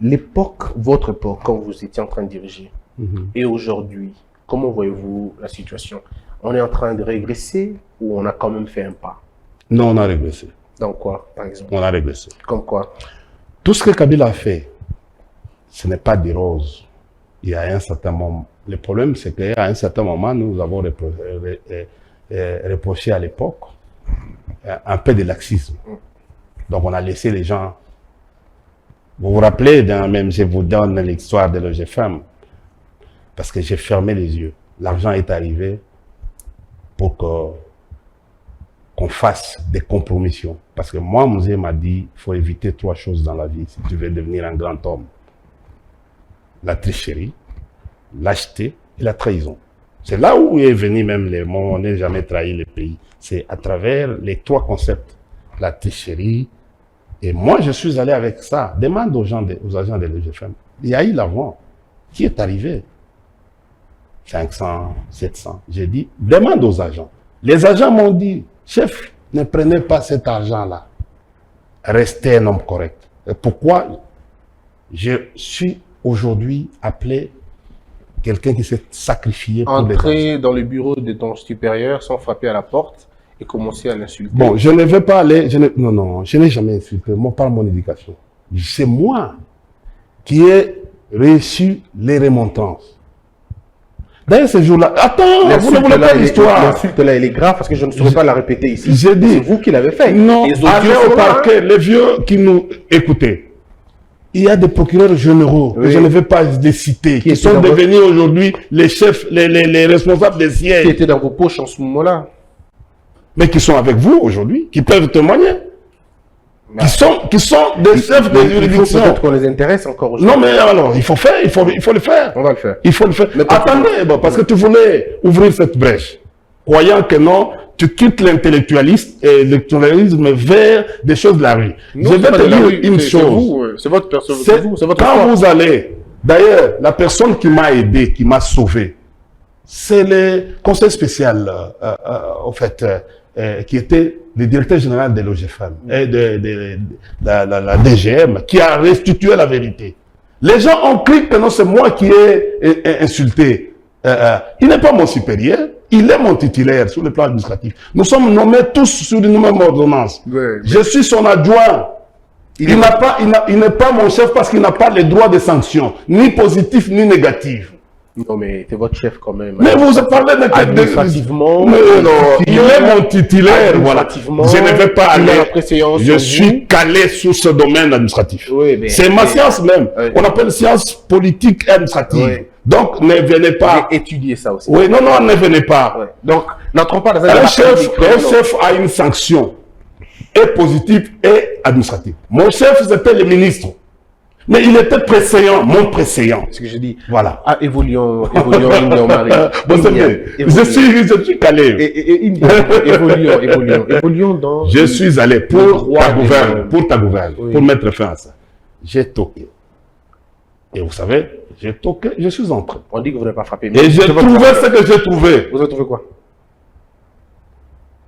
L'époque, votre époque, quand vous étiez en train de diriger, et aujourd'hui, comment voyez-vous la situation? On est en train de régresser ou on a quand même fait un pas? Non, on a régressé. Dans quoi, par exemple? On a régressé. Comme quoi? Tout ce que Kabila a fait, ce n'est pas des roses. Il y a un certain moment. Le problème, c'est qu'à un certain moment, nous avons reproché à l'époque un peu de laxisme. Donc, on a laissé les gens. Vous vous rappelez, même je vous donne l'histoire de l'OGFM, parce que j'ai fermé les yeux. L'argent est arrivé pour qu'on fasse des compromissions. Parce que moi, Mouzé m'a dit, il faut éviter 3 choses dans la vie si tu veux devenir un grand homme. La tricherie, lâcheté et la trahison. C'est là où est venu même les mots, on n'est jamais trahi le pays. C'est à travers les 3 concepts. La tricherie. Et moi, je suis allé avec ça. Demande aux agents de l'EGFM. Il y a eu l'argent. Qui est arrivé? 500, 700. J'ai dit, demande aux agents. Les agents m'ont dit, chef, ne prenez pas cet argent-là. Restez un homme correct. Et pourquoi je suis aujourd'hui appelé quelqu'un qui s'est sacrifié pour les entrer dans le bureau de ton supérieur sans frapper à la porte et commencer à l'insulter. Bon, je ne vais pas aller... Non, je n'ai jamais insulté. Moi, par mon éducation. C'est moi qui ai reçu les remontrances. D'ailleurs, ce jour-là... Attends, vous ne voulez pas l'histoire. L'insulte-là, elle est grave parce que je ne saurais pas la répéter ici. J'ai dit... C'est vous qui l'avez fait. Non, allez au parquet, les vieux qui nous écoutaient. Il y a des procureurs généraux, que je ne vais pas les citer, qui sont devenus aujourd'hui les chefs, les responsables des sièges. Qui étaient dans vos poches en ce moment-là. Mais qui sont avec vous aujourd'hui, qui peuvent témoigner. Qui sont des chefs de juridiction. Peut-être qu'on les intéresse encore aujourd'hui. Non, mais alors, il faut faire, il faut le faire. On va le faire. Il faut le faire. Mais attendez, parce que tu voulais ouvrir cette brèche, croyant que non, tu quittes l'intellectualisme vers des choses de la rue. Non, je vais te dire une chose. C'est votre personne. C'est votre quand vous allez, d'ailleurs, la personne qui m'a aidé, qui m'a sauvé, c'est le conseil spécial, en fait, qui était le directeur général de l'OGFM et de la DGM, qui a restitué la vérité. Les gens ont cru que non, c'est moi qui ai insulté. Il n'est pas mon supérieur, il est mon titulaire sur le plan administratif. Nous sommes nommés tous sur une même ordonnance. Je suis son adjoint. Il n'est pas mon chef parce qu'il n'a pas le droit de sanction, ni positif ni négatif. Non, mais c'est votre chef quand même. Mais vous parlez de Administrativement, non, il est mon titulaire, voilà. Administrativement, Je ne vais pas il a aller. la préséance Je sur suis vous. calé sur ce domaine administratif. Oui, mais- C'est ma science même. Oui. On appelle science politique et administrative. Oui. Donc, ne venez pas. J'ai étudié ça aussi. Oui, non, ne venez pas. Ouais. Donc, n'entrons pas dans Un un chef a une sanction, et positive et administrative. Mon chef, c'était le ministre. Mais il était préséant, mon préséant. Ce que je dis. Voilà. Ah, évoluons, India, Marie. Bon, c'est bien. Je suis calé. Et India, évoluons dans. Je suis allé Le pour droit ta des gouverne, hommes. pour ta gouverne, Oui. pour mettre fin à ça. J'ai toqué. Et vous savez, j'ai toqué, je suis entré. On dit que vous n'avez pas frappé. Et j'ai trouvé ce que j'ai trouvé. Vous avez trouvé quoi?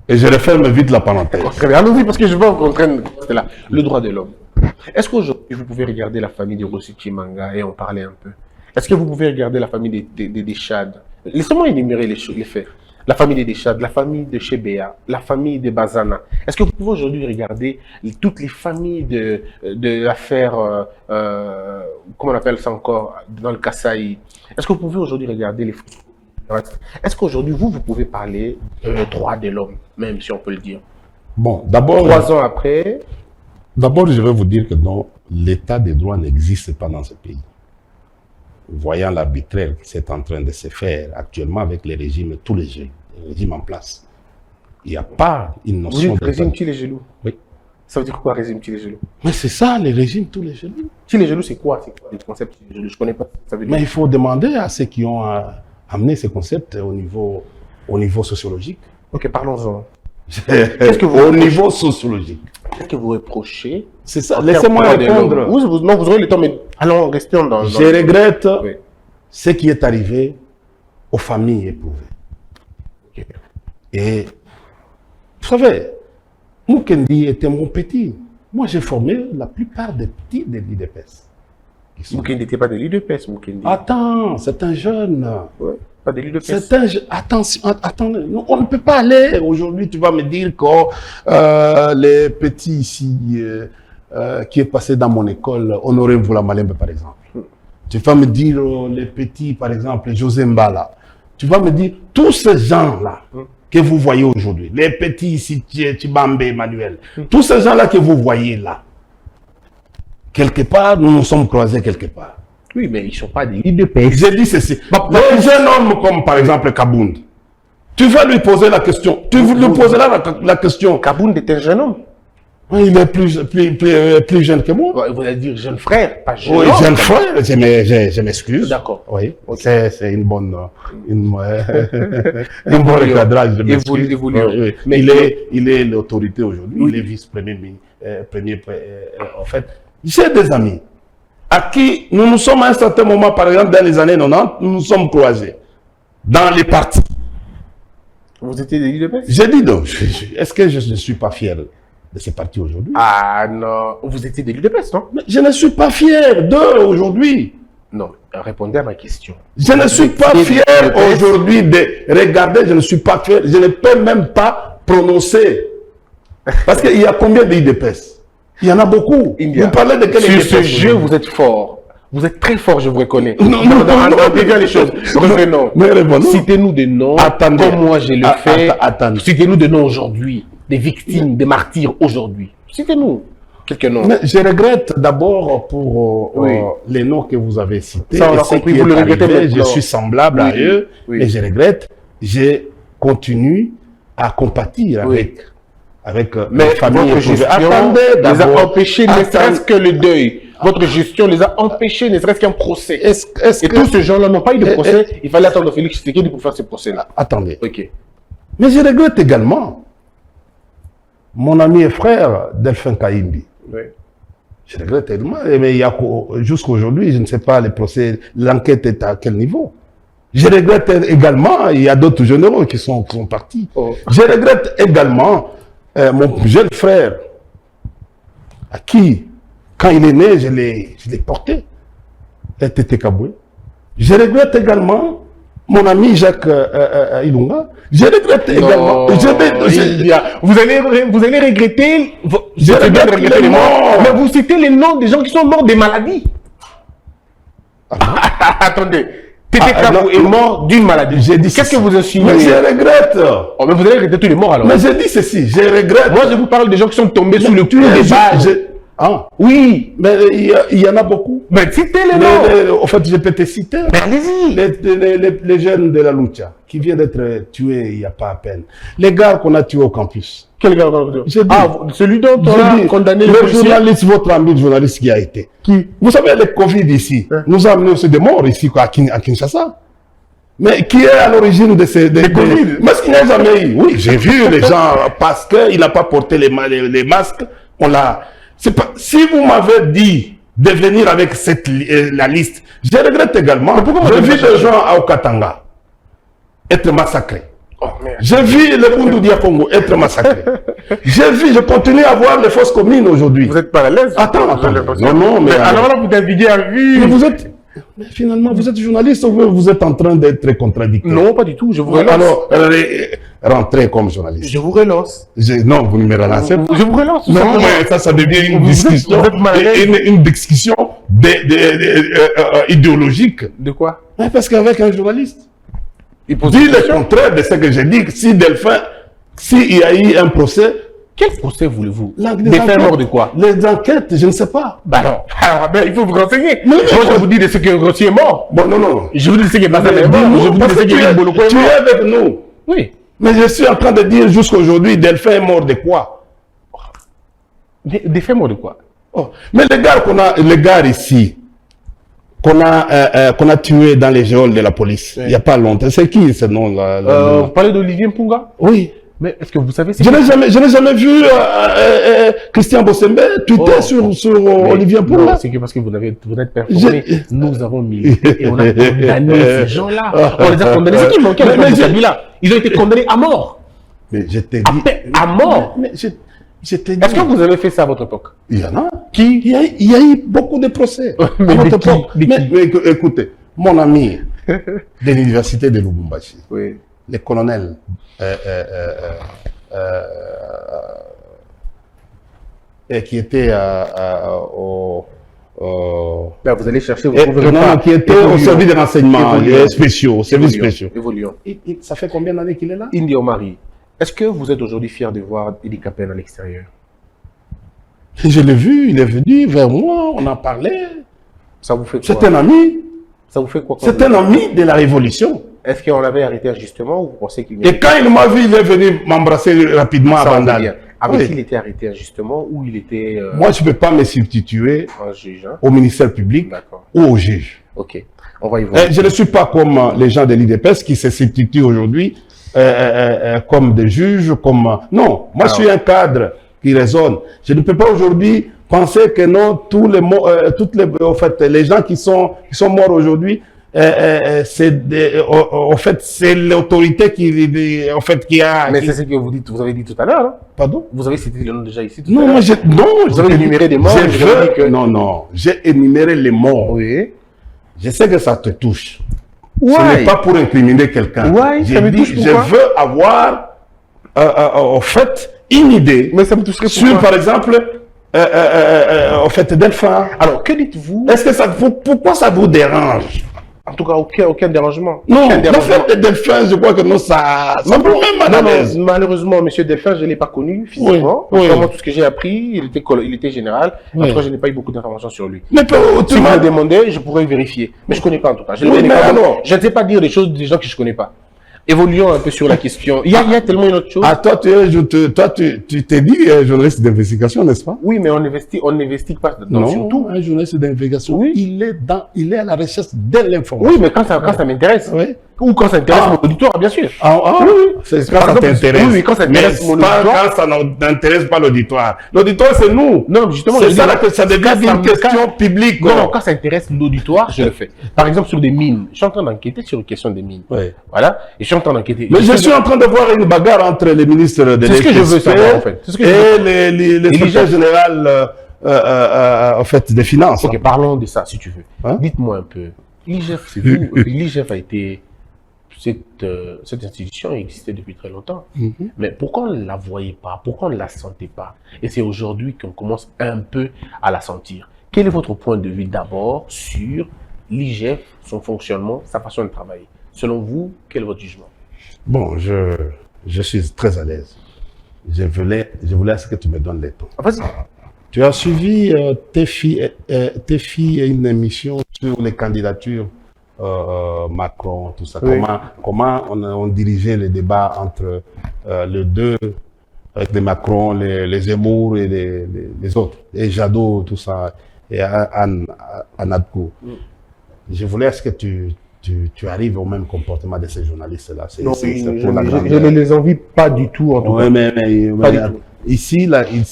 Et je referme vite la parenthèse. Très bien, allons-y parce que je vois qu'on traîne. C'est là. Le droit de l'homme. Est-ce qu'aujourd'hui, vous pouvez regarder la famille de Rossi Manga et en parler un peu? Est-ce que vous pouvez regarder la famille des Chad? Laissez-moi énumérer les faits. La famille des Chad, la famille de Chebea, la famille de Bazana. Est-ce que vous pouvez aujourd'hui regarder toutes les familles de l'affaire, comment on appelle ça encore, dans le Kasaï? Est-ce que vous pouvez aujourd'hui regarder les... Est-ce qu'aujourd'hui, vous pouvez parler de droit de l'homme, même si on peut le dire? Bon, d'abord, 3 ans après, je vais vous dire que non, l'état des droits n'existe pas dans ce pays. Voyant l'arbitraire qui est en train de se faire actuellement avec les régimes, tous les régimes en place, il n'y a pas une vous notion dites de... régime tue les genoux. Oui. Ça veut dire quoi, régime tue les genoux? Mais c'est ça, les régimes, tous les genoux. Tue les genoux, c'est quoi? C'est quoi le concept tue les genoux? Je connais pas. Ça veut dire. Mais il faut demander à ceux qui ont amené ces concepts au niveau sociologique. Ok, parlons-en. Qu'est-ce que vous Au niveau sociologique. Qu'est-ce que vous reprochez? C'est ça. en Laissez-moi termes de droit de répondre. l'homme? Non, vous aurez le temps, mais allons, restons dans... Je regrette Oui. ce qui est arrivé aux familles éprouvées. Ok. Et vous savez, Mukendi était mon petit. Moi, j'ai formé la plupart des petits de l'IDPS. Mukendi n'était pas de l'UDPS, Mukendi. Attends, c'est un jeune. Ouais, pas de l'UDPS. C'est un jeune. Attention, attendez, on ne peut pas aller. Aujourd'hui, tu vas me dire que les petits ici qui est passé dans mon école, Honoré Mvula-Malembe, par exemple. Tu vas me dire les petits, par exemple, José Mbala. Tu vas me dire tous ces gens-là que vous voyez aujourd'hui, les petits ici, Chibambe, Emmanuel, tous ces gens-là que vous voyez là, quelque part, nous nous sommes croisés quelque part. Oui, mais ils ne sont pas des l'UDPS. J'ai dit ceci. Les jeunes hommes comme par exemple Kabound, tu vas lui poser la question. Tu lui poseras la question. Kabound est un jeune homme. Il est plus jeune que moi. Ouais, vous allez dire jeune frère, pas jeune Oui, homme. jeune frère, je m'excuse. D'accord. Oui, c'est une bonne, un bon recadrage. Je m'excuse. Évoluons. Oui, oui. Mais il est l'autorité aujourd'hui. Oui. Il est vice-premier, en fait. J'ai des amis à qui nous nous sommes à un certain moment, par exemple, dans les années 90, nous nous sommes croisés dans les partis. vous étiez de l'UDPS? J'ai dit donc, est-ce que je ne suis pas fier de ces partis aujourd'hui? Ah non, vous étiez de l'UDPS, non? Mais je ne suis pas fier d'eux aujourd'hui. Non, répondez à ma question. Je ne suis pas fier aujourd'hui de regarder, je ne suis pas fier, je ne peux même pas prononcer. Parce qu'il y a combien d'IDPS? Il y en a beaucoup. India. Vous parlez de quel Sur IDPS ce jeu, vous êtes fort. Vous êtes très fort, je vous reconnais. Non, non, On dévient les choses. Revenons. Mais revenons. Citez-nous des noms. Attendez. Comme moi, j'ai le fait. Attendez. Citez-nous des noms aujourd'hui. Des victimes, des martyrs aujourd'hui. Citez-nous quelques noms. Mais je regrette d'abord pour Oui. les noms que vous avez cités. Ça, on a et ce compris, qui vous est le regrettez arrivé, maintenant. je suis semblable à Oui, eux oui. et je regrette. Je continue à compatir Oui. avec Mais mes familles votre éprouvées. gestion Attendez les a d'abord. empêchés, ne serait-ce que le deuil. Votre gestion les a empêchés, ne serait-ce qu'un procès. Est-ce Et que... tous ces gens-là n'ont pas eu de procès. Il fallait attendre Félix Tshisekedi pour faire ce procès-là. Attendez. Ok. Mais je regrette également mon ami et frère Delphin Kaimbi. Oui. Je regrette également. Mais il y a jusqu'à aujourd'hui, je ne sais pas les procès, l'enquête est à quel niveau. Je regrette également, il y a d'autres généraux qui sont partis. Oh. Je regrette également mon jeune frère, à qui, quand il est né, je l'ai porté, Tété Kaboué. Je regrette également mon ami Jacques Ilunga. Je regrette également. Vous allez regretter. Je C'est bien de regrette regretter les les morts. morts. Mais vous citez les noms des gens qui sont morts des maladies. Attendez. Tété Ah, Kabou non, est non. mort d'une maladie. J'ai dit Qu'est-ce ceci. que vous insinuez? Mais je regrette. Oh, mais vous allez regretter tous les morts alors. Mais j'ai dit ceci, je regrette. Moi, je vous parle des gens qui sont tombés sous le coup Mais des je- balles. je- Ah, Oui. mais il y en a beaucoup. Mais citez les noms. En fait, je peux te citer. Mais allez-y. Les jeunes de la Lucha qui viennent d'être tués il n'y a pas à peine. Les gars qu'on a tués au campus. Quel gars? J'ai dit. Ah, celui dont on Je a dis, condamné le le policier. journaliste, votre ami le journaliste qui a été. Qui? Vous savez, le Covid ici, nous a amené aussi des morts ici quoi, à Kinshasa. Mais qui est à l'origine de ces... Covid. Mais ce qu'il n'y a jamais eu. Oui, j'ai vu les gens, parce qu'il n'a pas porté les masques, on l'a... C'est pas... Si vous m'avez dit de venir avec la liste, je regrette également. J'ai vu des gens à Okatanga être massacrés. Oh, merde. J'ai vu le Bundudia Congo être massacré. Je continue à voir les fausses communes aujourd'hui. Vous êtes pas à l'aise? Attends. Vous avez l'impression. Non, mais alors là, vous naviguez à vue. mais vous êtes... Mais finalement, vous êtes journaliste ou vous êtes en train d'être contradicteur? Non, pas du tout. Je vous relance. Alors, rentrez comme journaliste. Je vous relance. Non, vous ne me relancez pas. Je vous relance. tout Non, simplement. mais ça devient une Vous êtes- discussion, vous êtes mal à l'aise. une discussion idéologique. De quoi? Ouais, parce qu'avec un journaliste, Il pose dis des le questions. contraire de ce que j'ai dit. Si Delphin, s'il y a eu un procès, Quel procès voulez-vous? les Des faits enquêtes- morts de quoi? Les enquêtes, je ne sais pas. Bah non. Alors, ben, il faut vous renseigner. Mais- Moi, je vous dis de ce que Rossi est mort. Bon, non. Je vous dis de ce que Bassam Mais est mort. dis-nous, Je vous dis de parce ce que que tu es Boloko est mort. avec nous. Oui. Mais je suis en train de dire jusqu'aujourd'hui, Delphin est mort de quoi? Des faits morts de quoi? Oh. Mais les gars ici, qu'on a tués dans les geôles de la police, il n'y a pas longtemps. C'est qui ce nom-là? Vous parlez d'Olivier Mpunga? Oui. Mais est-ce que vous savez... Je n'ai jamais vu Christian Bossembe tweeter sur Olivier Non, Mpunga. c'est que parce que vous n'êtes pas informé. Nous avons milité et on a condamné ces gens-là. On les a condamnés. C'est qui manquait Mais de Kabila? Ils ont été condamnés à mort. Mais je t'ai dit... À mort. Mais je t'ai dit... Est-ce que vous avez fait ça à votre époque? Il y en a. Qui? Il y a eu beaucoup de procès. Mais à de notre qui? époque. De qui? Mais écoutez, mon ami de l'université de Lubumbashi, Oui. le colonel qui était Là, vous allez chercher, vous et- trouverez non, pas. qui était au Évoluons. service de renseignement Évoluons. spéciaux, services Évoluons. spéciaux. Évoluons. Ça fait combien d'années qu'il est là? Indy Omari, est-ce que vous êtes aujourd'hui fier de voir Idi Kapel à l'extérieur? Je l'ai vu, il est venu vers moi, on en parlait. Ça vous fait C'est quoi? un ami, Ça vous fait quoi? c'est un ami de la révolution. Est-ce qu'on l'avait arrêté injustement ou vous pensez qu'il Et quand il m'a vu, il est venu m'embrasser rapidement Ça, à on veut Bandal. dire. Avec Oui. qui il était arrêté injustement ou il était Moi, je ne peux pas me substituer un juge, hein? au ministère public D'accord. ou au juge. Ok. On va y voir. Je ne suis pas comme les gens de l'IDPS qui se substituent aujourd'hui comme des juges, comme... Non, moi, je suis un cadre qui raisonne. Je ne peux pas aujourd'hui penser que non, en fait, les gens qui sont morts aujourd'hui, en fait, c'est l'autorité qui a... Mais c'est ce que vous avez dit tout à l'heure, non? Pardon? Vous avez cité le nom déjà ici tout Non, à moi, l'heure. Vous avez j'ai- énuméré des morts, je vous avez dit que- Non, j'ai énuméré les morts. Oui. Je sais que ça te touche. Ce Ouais. n'est pas pour incriminer quelqu'un. Ouais, J'ai ça me dit, touche, je pourquoi? veux avoir, en fait, une idée Mais ça me toucherait sur, pourquoi? par exemple, en fait, Delphin. Alors, que dites-vous? Est-ce que pourquoi ça vous dérange? En tout cas, aucun dérangement. Non, Aucun dérangement. l'affaire de Delphin, je crois que non, ça me met mal à Non, l'aise. malheureusement, M. Delphin, je ne l'ai pas connu physiquement. Oui, oui. Vraiment, tout ce que j'ai appris, il était général. En Oui. tout cas, je n'ai pas eu beaucoup d'informations sur lui. Mais Si tu vous m'as me demandez, je pourrais vérifier. Mais je ne connais pas en tout cas. Je ne Oui, connais mais pas. alors- Je ne sais pas dire des choses des gens que je ne connais pas. Évoluons un peu sur la question. Il y a tellement une autre chose. Ah, toi, tu t'es dit journaliste d'investigation, n'est-ce pas? Oui, mais on n'investigue pas dedans. Non, Surtout. un journaliste d'investigation, Oui. il est à la recherche de l'information. Oui, mais quand ça m'intéresse. Oui. Ou quand ça intéresse Ah. mon auditoire, bien sûr. Oui, c'est quand Par ça exemple, t'intéresse. oui, quand ça intéresse Mais mon pas auditoire. quand ça n'intéresse pas l'auditoire. L'auditoire, c'est nous. Non, justement, C'est je ça dis- là que ça devient quand une question publique. Non, quand ça intéresse l'auditoire, je le fais. Par exemple, sur des mines. Je suis en train d'enquêter sur une question des mines. Oui. Voilà. Et je suis en train d'enquêter. Mais je suis en train de voir une bagarre entre les ministres de C'est ce que je veux l'ESP savoir, en fait. C'est ce que je et les l'IGF. secrétaires général en fait, des finances. Ok, parlons de ça, si tu veux. Hein? Dites-moi un peu. L'IGF, c'est vous. L'IGF a été... Cette institution existait depuis très longtemps. Mais pourquoi on ne la voyait pas? Pourquoi on ne la sentait pas? Et c'est aujourd'hui qu'on commence un peu à la sentir. Quel est votre point de vue d'abord sur l'IGF, son fonctionnement, sa façon de travailler. Selon vous, quel est votre jugement? Bon, je suis très à l'aise. Je voulais à ce que tu me donnes les temps. Vas-y. Tu as suivi tes filles une émission sur les candidatures Macron, tout ça. Oui. Comment on dirigeait les débats entre les deux, avec les Macron, les Zemmour et les autres, et Jadot, tout ça, et Anne Adko. Je voulais à ce que tu arrives au même comportement de ces journalistes-là. Non, C'est je pour la grandeur. ne les envie pas du tout, en tout Ouais, cas. Pas du tout. Ici,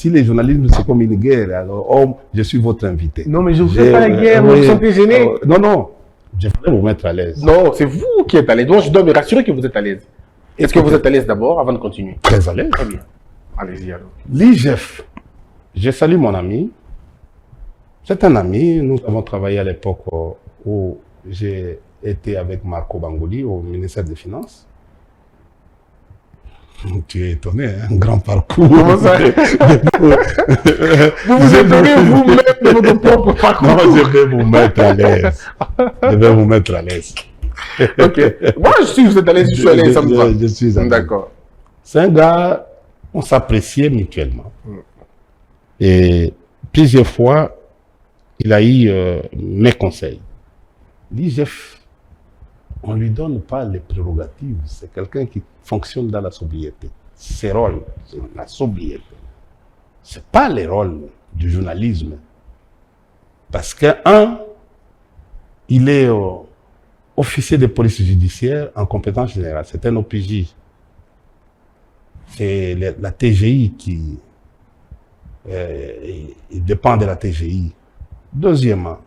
les journalistes, c'est comme une guerre. Alors, je suis votre invité. Non, mais je ne fais pas la guerre, vous vous sentez gêné. Non, je voulais vous mettre à l'aise. Non, c'est vous qui êtes à l'aise. Donc, je dois me rassurer que vous êtes à l'aise. Est-ce que vous êtes à l'aise d'abord avant de continuer? Très à l'aise. Très bien. Allez-y alors. L'IGF, je salue mon ami. C'est un ami. Nous avons travaillé à l'époque où j'ai été avec Marco Bangouli au ministère des Finances. Tu es étonné, hein? Un grand parcours. Comment ça? Vous vous étonnez vous-même de votre propre parcours. Non, je vais vous mettre à l'aise. Je vais vous mettre à l'aise. Ok. Moi, je suis, vous êtes à l'aise, je suis à l'aise, ça me va. Je suis à l'aise. D'accord. C'est un gars, on s'appréciait mutuellement. Et plusieurs fois, il a eu mes conseils. L'IGF, on ne lui donne pas les prérogatives. C'est quelqu'un qui fonctionne dans la sobriété. Ses rôles, c'est la sobriété. Ce n'est pas les rôles du journalisme. Parce qu'un, il est officier de police judiciaire en compétence générale. C'est un OPJ. C'est la TGI qui il dépend de la TGI. Deuxièmement,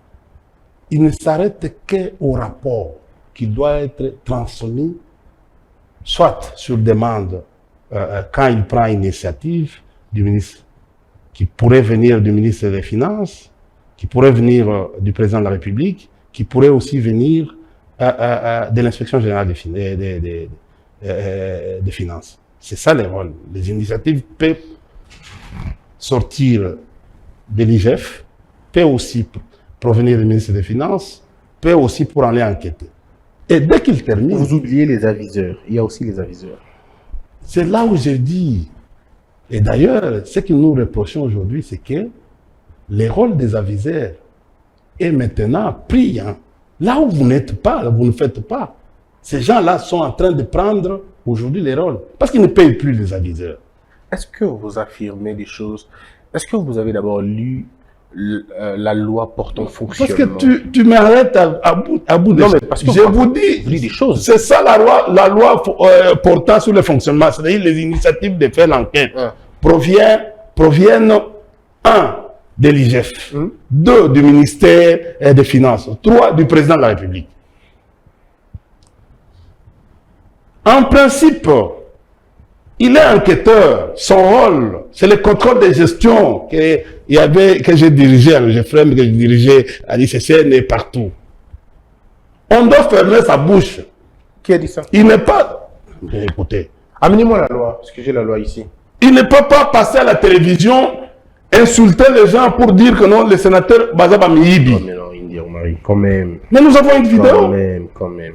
il ne s'arrête qu'au rapport qui doit être transmis, soit sur demande, quand il prend une initiative du ministre, qui pourrait venir du ministre des Finances, qui pourrait venir du président de la République, qui pourrait aussi venir de l'inspection générale des finances. C'est ça les rôles. Les initiatives peuvent sortir de l'IGF, peuvent aussi provenir du ministre des Finances, peuvent aussi pour aller enquêter. Et dès qu'il termine... Vous oubliez les aviseurs. Il y a aussi les aviseurs. C'est là où j'ai dit... Et d'ailleurs, ce que nous reprochons aujourd'hui, c'est que le rôle des aviseurs est maintenant pris. Hein. Là où vous n'êtes pas, vous ne faites pas. Ces gens-là sont en train de prendre aujourd'hui les rôles. Parce qu'ils ne payent plus les aviseurs. Est-ce que vous affirmez des choses? Est-ce que vous avez d'abord lu la loi portant fonctionnement? Parce que tu m'arrêtes à bout de Non, choses. mais parce que je vous dis, vous dites des choses. c'est ça la loi portant sur le fonctionnement. C'est-à-dire les initiatives de faire l'enquête proviennent, un, de l'IGF, deux, du ministère des Finances, trois, du président de la République. En principe, il est enquêteur. Son rôle, c'est le contrôle de gestion que j'ai dirigé à l'OGFREM, que j'ai dirigé à l'ICCN et partout. On doit fermer sa bouche. Qui a dit ça? Il n'est pas... Écoutez. Amenez-moi la loi, parce que j'ai la loi ici. Il ne peut pas passer à la télévision, insulter les gens pour dire que non, le sénateur Bazaba Mihibi. Oh, mais non, India Marie, quand même. Mais nous avons une vidéo. Quand même.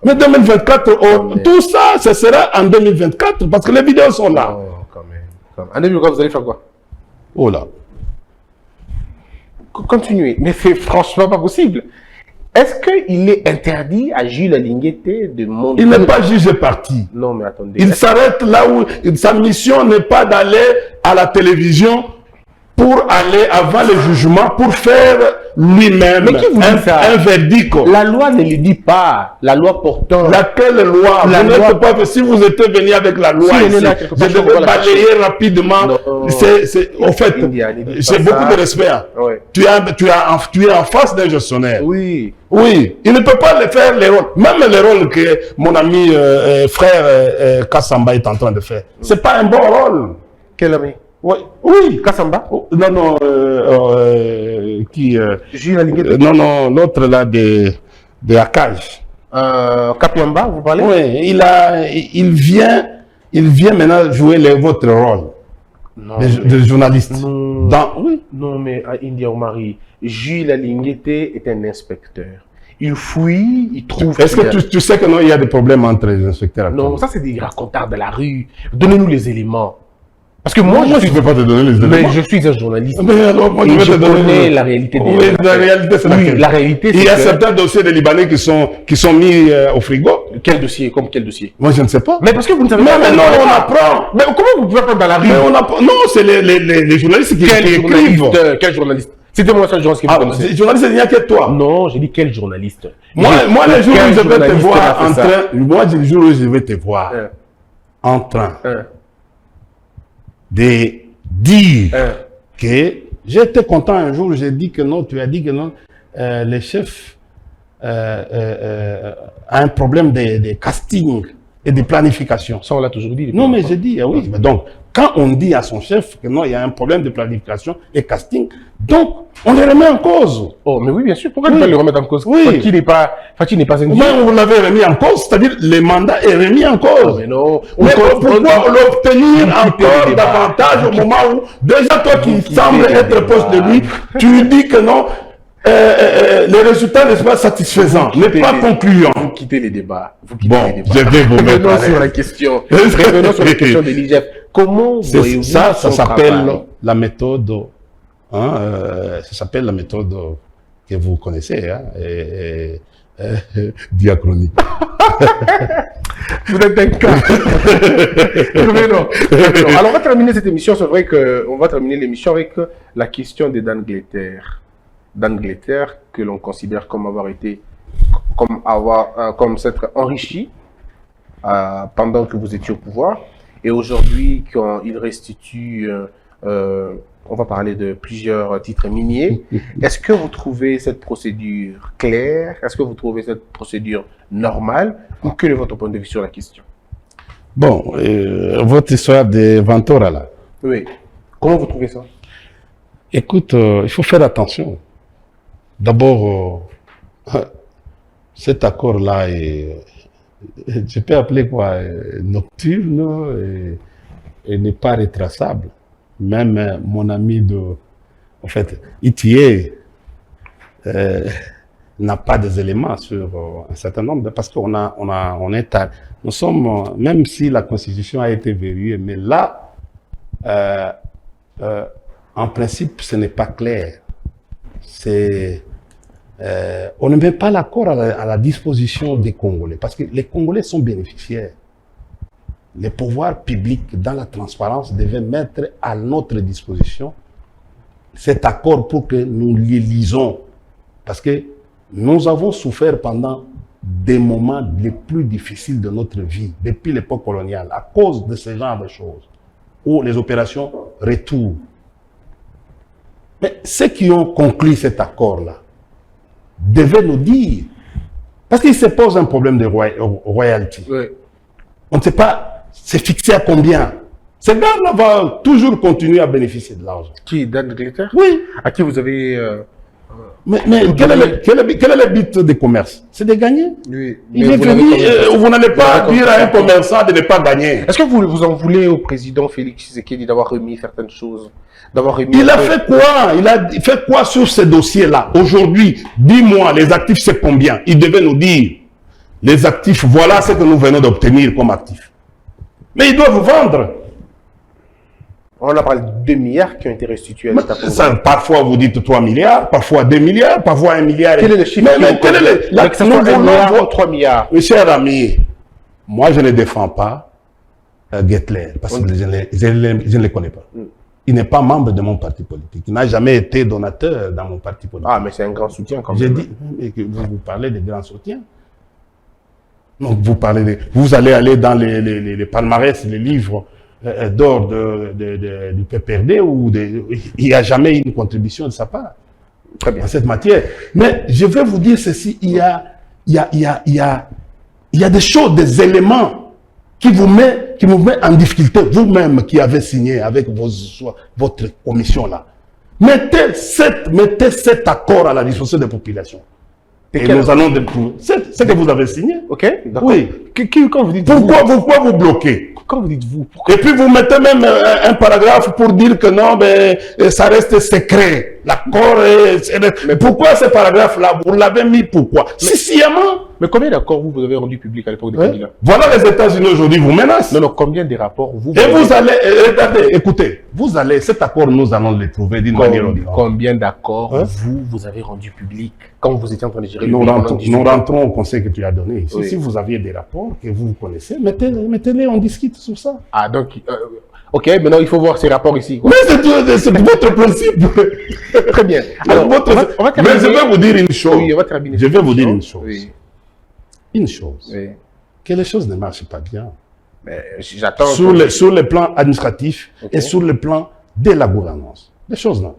Mais 2024, tout ça, ce sera en 2024 parce que les vidéos sont là. Oh, quand même. En 2024, vous allez faire quoi? Oh là. Continuez. Mais c'est franchement pas possible. Est-ce qu'il est interdit à Jules Alinguete de monter... Il n'est pas jugé parti. Non, mais attendez. Il s'arrête là où sa mission n'est pas d'aller à la télévision pour aller avant le jugement, pour faire lui-même un verdict. La loi ne le dit pas. La loi portant... Laquelle loi? Vous n'êtes pas... Si vous étiez venu avec la loi si ici, je devais balayer rapidement. Au fait, j'ai beaucoup de respect. Ouais. Tu es en face d'un gestionnaire. Oui. Oui, il ne peut pas le faire les rôles. Même les rôles que mon ami frère Kassamba est en train de faire. C'est pas un bon rôle. Quel ami? Oui. Kassamba? Non, qui... Jules Alinguete? Non, l'autre là de Akaj. Kapiamba, vous parlez? Oui, il vient maintenant jouer votre rôle de journaliste. Non, non, mais à India Omari, Jules Alinguete est un inspecteur. il fouille, il trouve... Est-ce que tu sais que non, il y a des problèmes entre les inspecteurs? Non, ça c'est des racontars de la rue. Donnez-nous les éléments. Parce que moi, je ne peux pas te donner les éléments. Mais je suis un journaliste. Mais alors, moi, et je connais la réalité des... Oui, la réalité, c'est laquelle? La réalité, c'est il y a certains dossiers des Libanais qui sont mis au frigo. Quel dossier? Comme quel dossier? Moi, je ne sais pas. Mais parce que vous ne savez pas. Mais non, on apprend. Mais comment vous pouvez apprendre dans la rue? Non, c'est les journalistes qui écrivent. Quel journaliste? C'était moi, seul journaliste que vous connaissez. Les journalistes, il n'y a que toi. Non, j'ai dit quel journaliste. Moi, les jours où je vais te voir en train, moi, les jours où je vais te voir en train de dire que j'étais content un jour, j'ai dit que non, tu as dit que non, les chefs a un problème de casting et de planification. Ça, on l'a toujours dit. Non, mais j'ai dit, oui. Mais donc, quand on dit à son chef que non, il y a un problème de planification et casting, donc, on les remet en cause. Oh, mais oui, bien sûr. Pourquoi tu vas les remettre en cause? Oui. Fatih n'est pas indiqué. Mais vous l'avez remis en cause, c'est-à-dire le mandat est remis en cause. Ah, mais non. Mais pourquoi l'obtenir encore davantage au moment où, déjà toi qui sembles être proche de lui, tu dis que non, les résultats ne sont pas satisfaisants, mais pas concluants. Vous quittez les débats. Bon, je vais vous mettre Revenons sur la question. Revenons sur la question de l'IGF. Comment voyez-vous ça s'appelle la méthode, ça s'appelle la méthode que vous connaissez, diachronique. Vous êtes un cas. Revenons. Alors, on va terminer cette émission. C'est vrai qu'on va terminer l'émission avec la question de d'Angleterre, que l'on considère comme avoir été, comme s'être enrichi pendant que vous étiez au pouvoir. Et aujourd'hui, quand il restitue, on va parler de plusieurs titres miniers. Est-ce que vous trouvez cette procédure claire? Est-ce que vous trouvez cette procédure normale? Ou quel est votre point de vue sur la question? Bon, votre histoire de Ventura, là. Oui. Comment vous trouvez ça? Écoute, il faut faire attention. D'abord, cet accord-là est, je peux appeler quoi, nocturne et n'est pas retraçable. Même mon ami en fait, Itier n'a pas des éléments sur un certain nombre, parce qu'on nous sommes, même si la Constitution a été verrouillée, mais là, en principe, ce n'est pas clair. On ne met pas l'accord à la disposition des Congolais, parce que les Congolais sont bénéficiaires. Les pouvoirs publics, dans la transparence, devaient mettre à notre disposition cet accord pour que nous le lisons. Parce que nous avons souffert pendant des moments les plus difficiles de notre vie, depuis l'époque coloniale, à cause de ce genre de choses, où les opérations retour. Mais ceux qui ont conclu cet accord-là devaient nous dire, parce qu'il se pose un problème de royalty. Oui. On ne sait pas, c'est fixé à combien. Ces gars-là vont toujours continuer à bénéficier de l'argent. Qui, d'Angleterre? Oui. À qui vous avez... Mais quel est le but des commerces? C'est de gagner. Oui. Il est venu, vous n'allez pas dire à un commerçant de ne pas gagner. Est-ce que vous en voulez au président Félix Tshisekedi d'avoir remis certaines choses? Il a fait quoi? Il a fait quoi sur ce dossier-là? Aujourd'hui, dis-moi, les actifs, c'est combien? Il devait nous dire, les actifs, voilà ce que nous venons d'obtenir comme actifs. Mais ils doivent vendre. On a parlé de 2 milliards qui ont été restitués à l'État. Parfois, vous dites 3 milliards, parfois 2 milliards, parfois 1 milliard. Quel est le chiffre? Mais quel est le... Que ce soit 1 milliard ou 3 milliards. Mes chers amis, moi, je ne défends pas Gettler, parce que je ne le connais pas. Il n'est pas membre de mon parti politique. Il n'a jamais été donateur dans mon parti politique. Ah, mais c'est un grand soutien quand même. J'ai dit, mais que vous parlez de grands soutiens. Donc, vous allez aller dans les palmarès, les livres d'or du PPRD, où il n'y a jamais une contribution de sa part. Très bien. En cette matière. Mais je vais vous dire ceci, il y a des choses, des éléments qui vous met en difficulté, vous-même qui avez signé avec votre commission là. Mettez cet accord à la disposition des populations. Et nous allons découvrir. C'est ce que vous avez signé. Ok, d'accord. Oui. Quand vous dites Pourquoi vous bloquez? Quand vous dites vous, Et puis vous mettez même un paragraphe pour dire que non, mais ça reste secret. L'accord Mais pourquoi ce paragraphe-là? Vous l'avez mis pourquoi? Sciemment. Mais combien d'accords vous avez rendu public à l'époque des candidats? Voilà, les États-Unis aujourd'hui vous menacent. Non, non, combien de rapports vous Et vous allez, regardez, écoutez, vous allez, cet accord, nous allons le trouver d'une manière ou d'une autre. Combien d'accords Hein? vous avez rendu public quand vous étiez en train de gérer Nous le pays pendant 18 ans? rentrons au conseil que tu as donné. Oui. Si vous aviez des rapports que vous connaissez, mettez-les, on discute sur ça. Ah, donc, ok, maintenant il faut voir ces rapports ici, quoi. Mais c'est votre principe. Très bien. Alors, Votre- on va mais terminer. je vais vous dire une chose. Oui, on va terminer. Je vais vous dire une chose. Oui, Une chose. oui. Que les choses ne marchent pas bien. Mais j'attends. Sur le plan administratif et sur le plan de la gouvernance. Les choses là.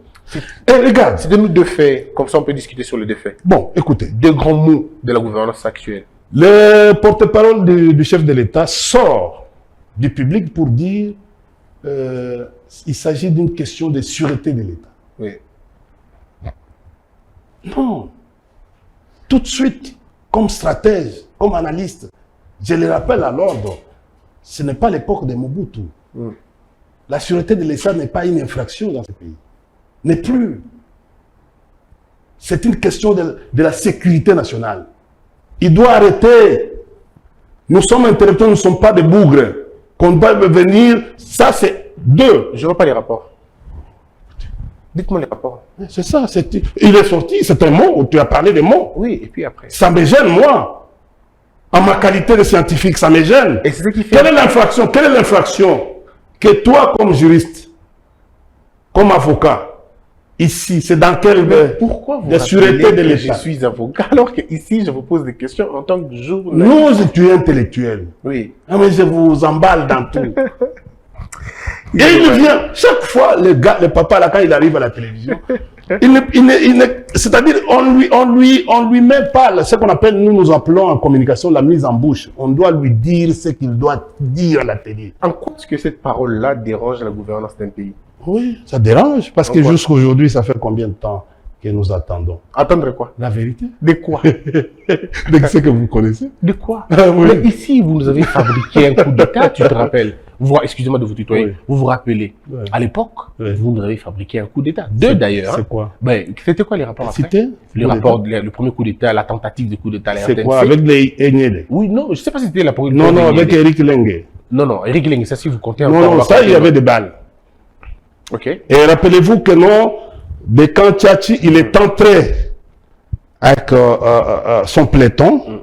Et regarde. C'est de nous deux faits, comme ça on peut discuter sur les deux faits. Bon, écoutez. Deux grands mots de la gouvernance actuelle. Le porte-parole du chef de l'État sort du public pour dire il s'agit d'une question de sûreté de l'État. Oui. Non. Tout de suite, comme stratège, comme analyste, je le rappelle à l'ordre, ce n'est pas l'époque de Mobutu. La sûreté de l'État n'est pas une infraction dans ce pays. N'est plus. C'est une question de la sécurité nationale. Il doit arrêter. Nous sommes intellectuels, nous ne sommes pas des bougres. Qu'on doit venir, ça c'est deux. Je ne vois pas les rapports. Dites-moi les rapports. C'est ça. Il est sorti, c'est un mot, tu as parlé des mots. Oui, et puis après. Ça me gêne, moi. En ma qualité de scientifique, ça me gêne. Et c'est ce qui fait. Quelle est l'infraction? Quelle est l'infraction que toi, comme juriste, comme avocat, ici, c'est dans quel Pourquoi vous de sûreté de rappelez que je l'État? suis avocat alors que ici je vous pose des questions en tant que journaliste? Nous, tu es intellectuel. Oui. Ah, mais je vous emballe dans tout. Et il vient, chaque fois, le papa, là, quand il arrive à la télévision, c'est-à-dire, on lui met pas ce qu'on appelle, nous appelons en communication la mise en bouche. On doit lui dire ce qu'il doit dire à la télé. En quoi est-ce que cette parole-là dérange la gouvernance d'un pays? Oui, ça dérange, parce que jusqu'à aujourd'hui, ça fait combien de temps que nous attendons? Attendre quoi? La vérité. De quoi? De ce que vous connaissez. De quoi? Ah, oui. Mais ici, vous nous avez fabriqué un coup d'État, tu te rappelles? Excusez-moi de vous tutoyer. Oui. Vous vous rappelez? Oui. À l'époque, Oui. vous nous avez fabriqué un coup d'État. Deux d'ailleurs. C'est quoi? Ben, c'était quoi les rapports après? C'était Le rapport, le premier coup d'État, la tentative de coup d'État. C'est quoi? Avec les Enyele? Oui, non, je sais pas si c'était la première. Non, non, avec Eric Lengue. Non, non, Eric Leng, ça si vous comptez Non, encore. on non, va ça, compter, il y avait ouais. des balles. Ok. Et rappelez-vous que non, de quand Tchachi, il est entré avec son peloton,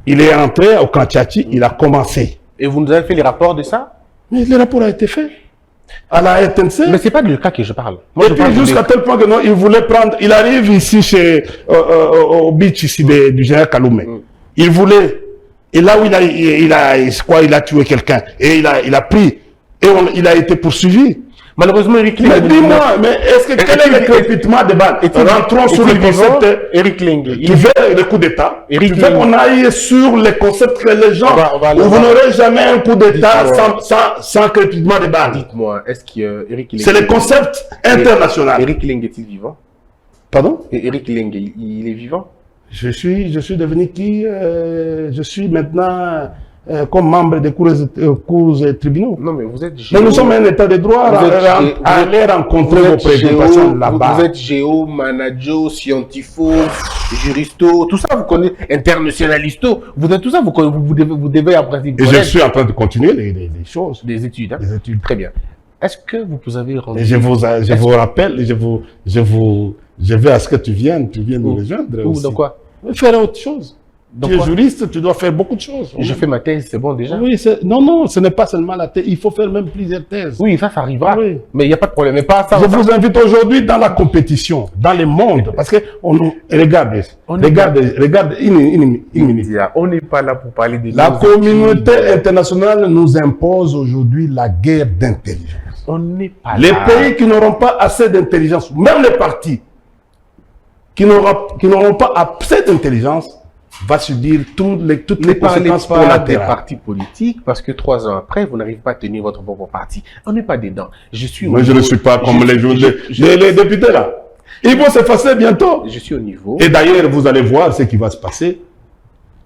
il est entré au camp Tchachi, il a commencé. Et vous nous avez fait les rapports de ça? Mais le rapport a été fait à la RTNC. Mais c'est pas du cas que je parle. Et puis jusqu'à tel point que non, il voulait prendre, il arrive ici chez, au beach ici du général Kaloumé. Il voulait, et là où il a tué quelqu'un, et il a pris, et il a été poursuivi. Malheureusement, Eric Leng. Mais dis-moi, mais est-ce que quel est le crépitement de balles? Rentrons sur le concept. Eric Leng. Tu veux le coup d'État? Eric Tu veux Leng. qu'on aille sur le concept que les gens, on vous n'aurez jamais un coup d'État Dites-moi. sans crépitement de balles. Dites-moi, est-ce que Eric Leng. C'est le concept international. Eric Leng est-il vivant? Pardon? Et Eric Leng, il est vivant? Je suis devenu qui? Je suis maintenant comme membre des cours et tribunaux. Non, mais vous êtes Mais nous sommes un état de droit Vous êtes à aller rencontrer vos préoccupations là-bas. Vous êtes géo, manager, scientifico, juristo, tout ça vous connaissez, internationalisto, vous êtes tout ça, vous devez en principe Et je connaître suis en train de continuer les choses. des études. Hein? Les études. Très bien. Est-ce que vous avez rendu... Et je vous rappelle, je veux à ce que tu viennes nous rejoindre Ou aussi. dans quoi? Faire autre chose. Dans Tu es quoi? juriste, tu dois faire beaucoup de choses. Je fais ma thèse, c'est bon déjà? Oui, non, ce n'est pas seulement la thèse, il faut faire même plusieurs thèses. Oui, ça arrivera. Oui. Mais il n'y a pas de problème. Mais pas ça. Je vous invite aujourd'hui dans la compétition, dans le monde, parce que regarde une minute. On n'est pas là pour parler de La nos communauté études. internationale nous impose aujourd'hui la guerre d'intelligence. On n'est pas Les là. pays qui n'auront pas assez d'intelligence, même les partis qui n'auront pas assez d'intelligence, va subir toutes les Ne parlez conséquences pas des collatérales. partis politiques parce que 3 ans après, vous n'arrivez pas à tenir votre propre parti. On n'est pas dedans. Moi, je ne suis pas comme les députés là. Ils vont s'effacer bientôt. Je suis au niveau. Et d'ailleurs, vous allez voir ce qui va se passer.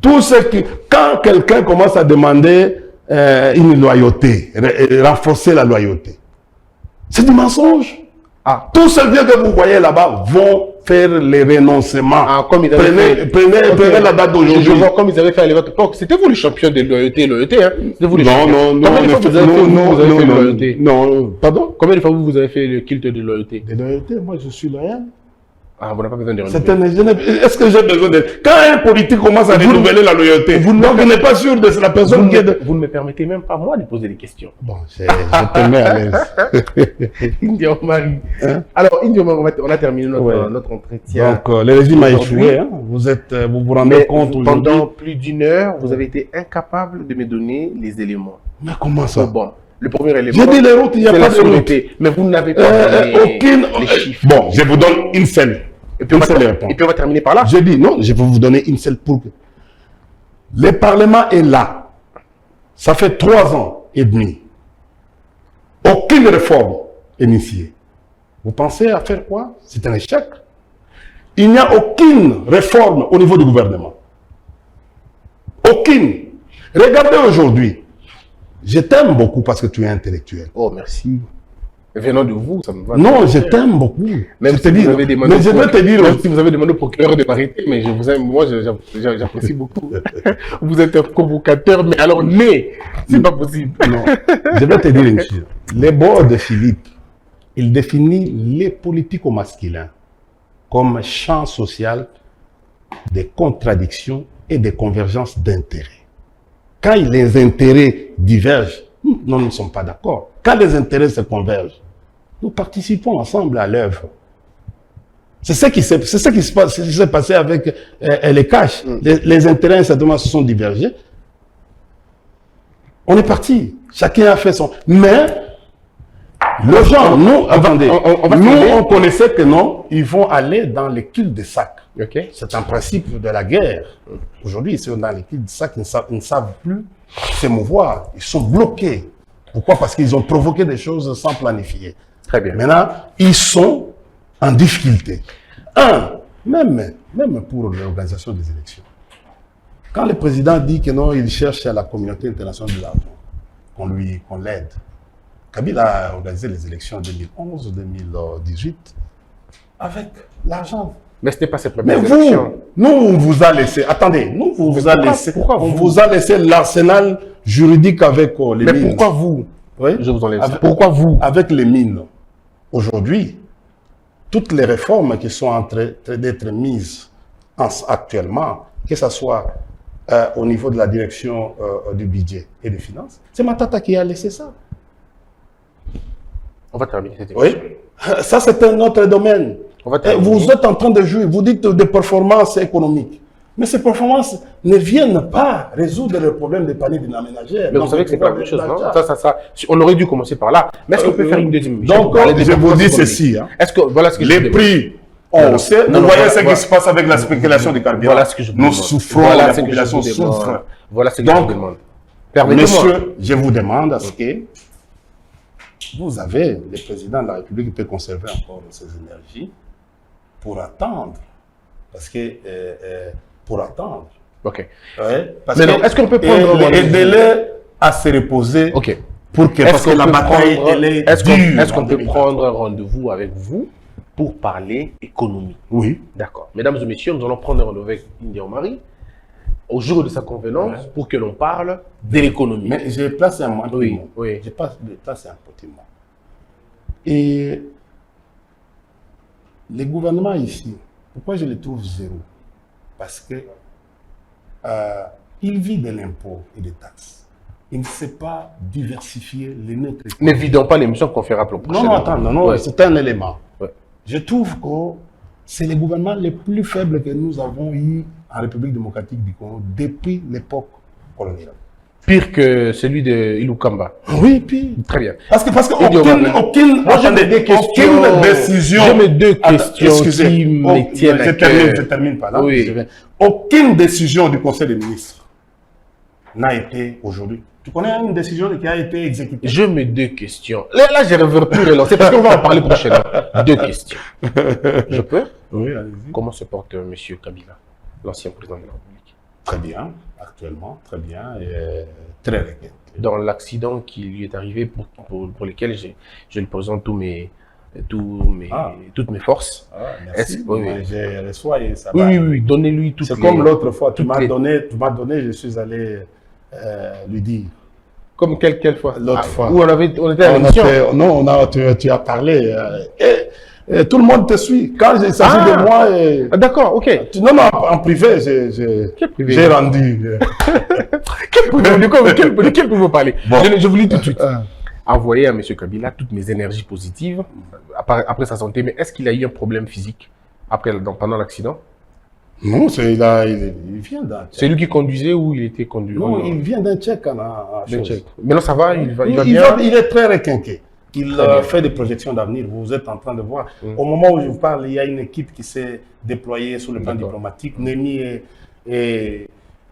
Tout ce qui, quand quelqu'un commence à demander une loyauté, renforcer la loyauté, c'est du mensonge. Ah. Tous ceux que vous voyez là-bas vont faire les renoncements. Ah, comme ils avaient Prenez la date d'aujourd'hui. Je vois comme ils avaient fait à l'époque. Donc, c'était vous les champions de loyauté, hein? C'était vous les champions. Non, Combien de fois vous avez fait de loyauté? non, pardon? Combien de fois vous avez fait le culte de loyauté? De loyauté, moi je suis loyal. Ah, vous n'avez pas besoin de Est-ce que j'ai besoin de... Quand un politique commence à renouveler la loyauté, vous n'êtes pas sûr de la personne qui est... Vous ne me permettez même pas, moi, de poser des questions. Bon, je te mets à l'aise. Indy Omari. Hein? Alors, Indy Omari, on a terminé notre entretien. Donc, le régime a échoué. Hein? Vous vous rendez compte aujourd'hui. Pendant plus d'une heure, vous avez été incapable de me donner les éléments. Mais comment ça? Bon, le premier élément, j'ai dit les routes, il n'y a pas de route. Mais vous n'avez pas donné les chiffres. Bon, je vous donne une seule. Et puis, on va terminer par là. Je dis non, je vais vous donner une seule pour que... Le Parlement est là. Ça fait 3 ans et demi. Aucune réforme initiée. Vous pensez à faire quoi? C'est un échec. Il n'y a aucune réforme au niveau du gouvernement. Aucune. Regardez aujourd'hui. Je t'aime beaucoup parce que tu es intellectuel. Oh, merci. Venant de vous, ça me va. Non, je t'aime beaucoup. Même si vous avez demandé, mais je vais te dire, même si vous avez demandé au procureur de m'arrêter, mais je vous aime, moi j'apprécie beaucoup. Vous êtes un convocateur, mais alors né, c'est pas possible. Non, je vais te dire une chose. Les bords de Philippe, il définit les politiques au masculin comme champ social des contradictions et des convergences d'intérêts. Quand les intérêts divergent, nous ne sommes pas d'accord. Quand les intérêts se convergent, nous participons ensemble à l'œuvre. C'est ce qui s'est passé avec les cash. Les intérêts, certainement, se sont divergés. On est parti. Chacun a fait son... Mais, les gens, nous, attendez, on connaissait que non, ils vont aller dans les culs de sac. Okay. C'est un principe de la guerre. Aujourd'hui, ils sont dans les culs de sac, ils ne savent plus s'émouvoir. Ils sont bloqués. Pourquoi? Parce qu'ils ont provoqué des choses sans planifier. Très bien. Maintenant, ils sont en difficulté. Même pour l'organisation des élections. Quand le président dit que non, il cherche à la communauté internationale de l'argent, qu'on l'aide. Kabila a organisé les élections 2011-2018 avec l'argent. Mais ce n'était pas ses Mais premières élections. nous, on vous a laissé, attendez, on vous a laissé l'arsenal juridique avec les mines. Mais pourquoi vous? Oui? Je vous enlève ça. Pourquoi vous? Avec les mines. Aujourd'hui, toutes les réformes qui sont en train d'être mises actuellement, que ce soit au niveau de la direction du budget et des finances, c'est Matata qui a laissé ça. On va terminer cette émission. Oui, ça c'est un autre domaine. Vous êtes en train de jouer, vous dites des performances économiques. Mais ces performances ne viennent pas résoudre le problème des paniers ménagères. Mais vous savez que c'est pas la même chose, non? On aurait dû commencer par là. Mais est-ce qu'on peut faire une deuxième émission? Donc, je vous dis ceci. Hein. Voilà ce que les prix, vous voyez ce qui se passe avec la spéculation des carburants. Voilà ce que je vous Nous demande. souffrons, voilà la population souffre. Voilà ce que je vous demande. Monsieur, je vous demande à ce que vous avez, le président de la République qui peut conserver encore ses énergies pour attendre. Parce que, pour attendre. Ok. Ouais, parce mais est-ce qu'on peut prendre les délais à se reposer pour que, parce que la bataille, elle est dure. Est-ce qu'on peut prendre un rendez-vous avec vous pour parler économie? Oui. D'accord. Mesdames et messieurs, nous allons prendre un rendez-vous avec Indy Omari au jour de sa convenance pour que l'on parle de l'économie. Mais j'ai placé un mot. Oui. J'ai placé un petit mot. Et les gouvernements ici, pourquoi je les trouve zéro? Parce que il vit de l'impôt et des taxes. Il ne sait pas diversifier les neutres. Ne vidons pas l'émission qu'on fera pour le prochain. Non, attends, non, c'est un élément. Ouais. Je trouve que c'est les gouvernements les plus faibles que nous avons eu en République démocratique du Congo depuis l'époque coloniale. Pire que celui de Ilukamba. Oui, pire. Très bien. Parce que aucune décision. J'ai mes deux questions qui me tiennent à cœur. Je termine par là. Oui. Aucune décision du Conseil des ministres n'a été aujourd'hui. Tu connais une décision qui a été exécutée? Je mets 2 questions. Là j'ai plus relancé parce qu'on va en parler prochainement. 2 questions. Je peux? Oui, allez-y. Comment se porte M. Kabila, l'ancien président de la République? Très bien, actuellement, très bien et très inquiet. Dans l'accident qui lui est arrivé, pour lequel je lui présente toutes mes forces. Ah, merci. Oui, J'ai reçu et ça oui, va. oui, oui, donnez-lui toutes C'est les... comme l'autre fois, tu toutes m'as les- donné, je suis allé lui dire. Comme quelle fois? L'autre fois. Où on était à l'émission. Tu as parlé. Et tout le monde te suit. Quand il s'agit de moi, Ah, d'accord, ok. non, en privé, j'ai rendu. De quel peut vous parler? Bon. Je vous lis tout de suite. Envoyer à M. Kabila toutes mes énergies positives après sa santé, mais est-ce qu'il a eu un problème physique pendant l'accident? Non, il vient d'un C'est lui qui conduisait ou il était conduit? Non, il vient d'un Tchèque. Mais non, ça va, il va bien. Il est très requinqué. Il fait des projections d'avenir. Vous êtes en train de voir. Au moment où je vous parle, il y a une équipe qui s'est déployée sur le plan D'accord. diplomatique. Némi,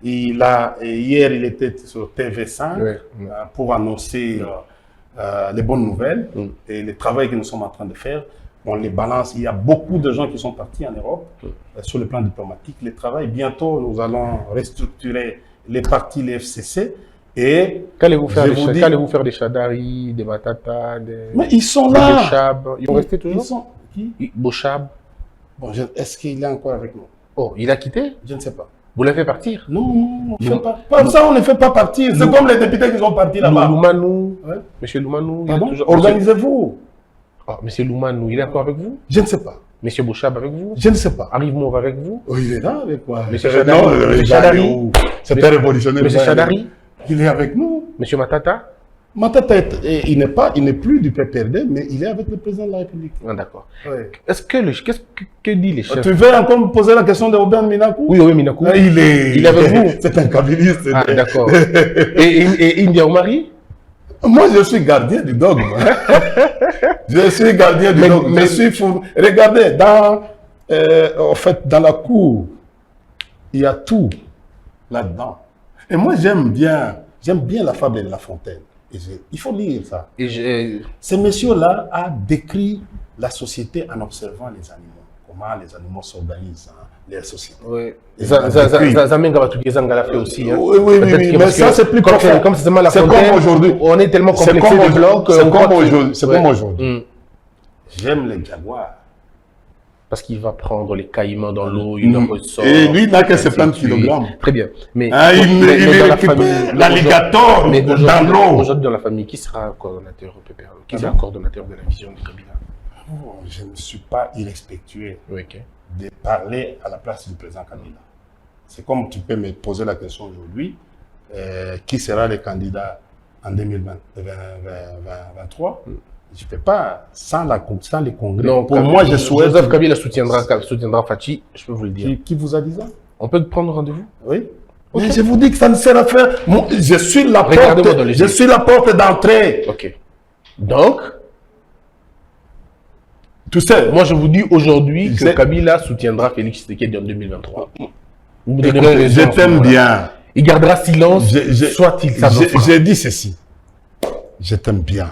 hier, il était sur TV5 Ouais. pour annoncer les bonnes nouvelles et le travail que nous sommes en train de faire. On les balance. Il y a beaucoup de gens qui sont partis en Europe sur le plan diplomatique. Le travail, bientôt, nous allons restructurer les partis, les FCC. Et Qu'allez-vous faire, je vous dis- des Chadari, des Matata, des... Mais ils sont des là. Bochab? Ils vont rester Ils toujours? sont qui? Bochab? Bon, est-ce qu'il est encore avec nous? Oh, il a quitté? Je ne sais pas. Vous l'avez fait partir? Non, on ne fait pas. Comme ça, on ne fait pas partir. C'est comme les députés qui sont partis là-bas. Loumanou, Ouais. Monsieur Loumanou, il est Pardon? toujours... Organisez-vous. Oh, Monsieur Loumanou, il est encore avec vous? Je ne sais pas. Monsieur Bochab avec vous? Je ne sais pas. Arrive Mauve avec vous? Oh, il est là avec moi. Monsieur Chadari. Non, Monsieur il est Chadari. où? C'était révolutionnaire. Monsieur Chadari? Il est avec nous. Monsieur Matata? Matata, il n'est plus du PPRD, mais il est avec le président de la République. Ah, d'accord. Ouais. Que dit les chefs? Tu veux encore me poser la question de Robert Minakou? Oui, oui, Minakou. Ah, il est avec vous? C'est un kabiliste. Ah, d'accord. Et India Omari? Moi, je suis gardien du dogme. Je suis gardien du dogme. Je suis fou. Regardez, en fait, dans la cour, il y a tout là-dedans. Et moi, j'aime bien la fable de La Fontaine. Il faut lire ça. Ce monsieur-là a décrit la société en observant les animaux. Comment les animaux s'organisent, hein, les sociétés. Oui. Et Zamenga va tout dire, Zanga l'a fait aussi. Hein. Oui, oui, Peut-être oui, que mais parce ça, que c'est plus comme profond. comme c'est seulement la C'est Fontaine, comme aujourd'hui. on est tellement C'est complexé comme de blanc que... c'est on croit comme que- aujourd'hui. C'est Ouais. comme aujourd'hui. Mm. J'aime les jaguars. Parce qu'il va prendre les caïmans dans l'eau, il en ressort. Et lui, il n'a que ainsi 70 de suite. kilogrammes. Très bien. Mais, Ah, il dans la récupère famille- l'alligator mais dans aujourd'hui- l'eau. Aujourd'hui, dans la famille, qui sera coordonnateur au PPR? Qui sera Pardon? coordonnateur de la vision de Kabila? Oh, je ne suis pas irrespectueux Oui, ok. de parler à la place du président Kabila. C'est comme tu peux me poser la question aujourd'hui, qui sera le candidat en 2023? Je ne peux pas, sans les congrès. Non, pour moi, je souhaite... Joseph Kabila soutiendra Fachi, je peux vous le dire. Qui vous a dit ça? On peut prendre rendez-vous? Oui. Mais je vous dis que ça ne sert à faire. Moi, je suis la Regardez-moi dans porte, les je yeux. suis la porte d'entrée. Ok. Donc, Tu sais, moi je vous dis aujourd'hui que C'est- Kabila soutiendra Félix Tshisekedi en 2023. Vous me donnerez écoutez, raison je à ce t'aime moment-là. bien. Il gardera silence, soit-il ça. J'ai dit ceci. Je t'aime bien.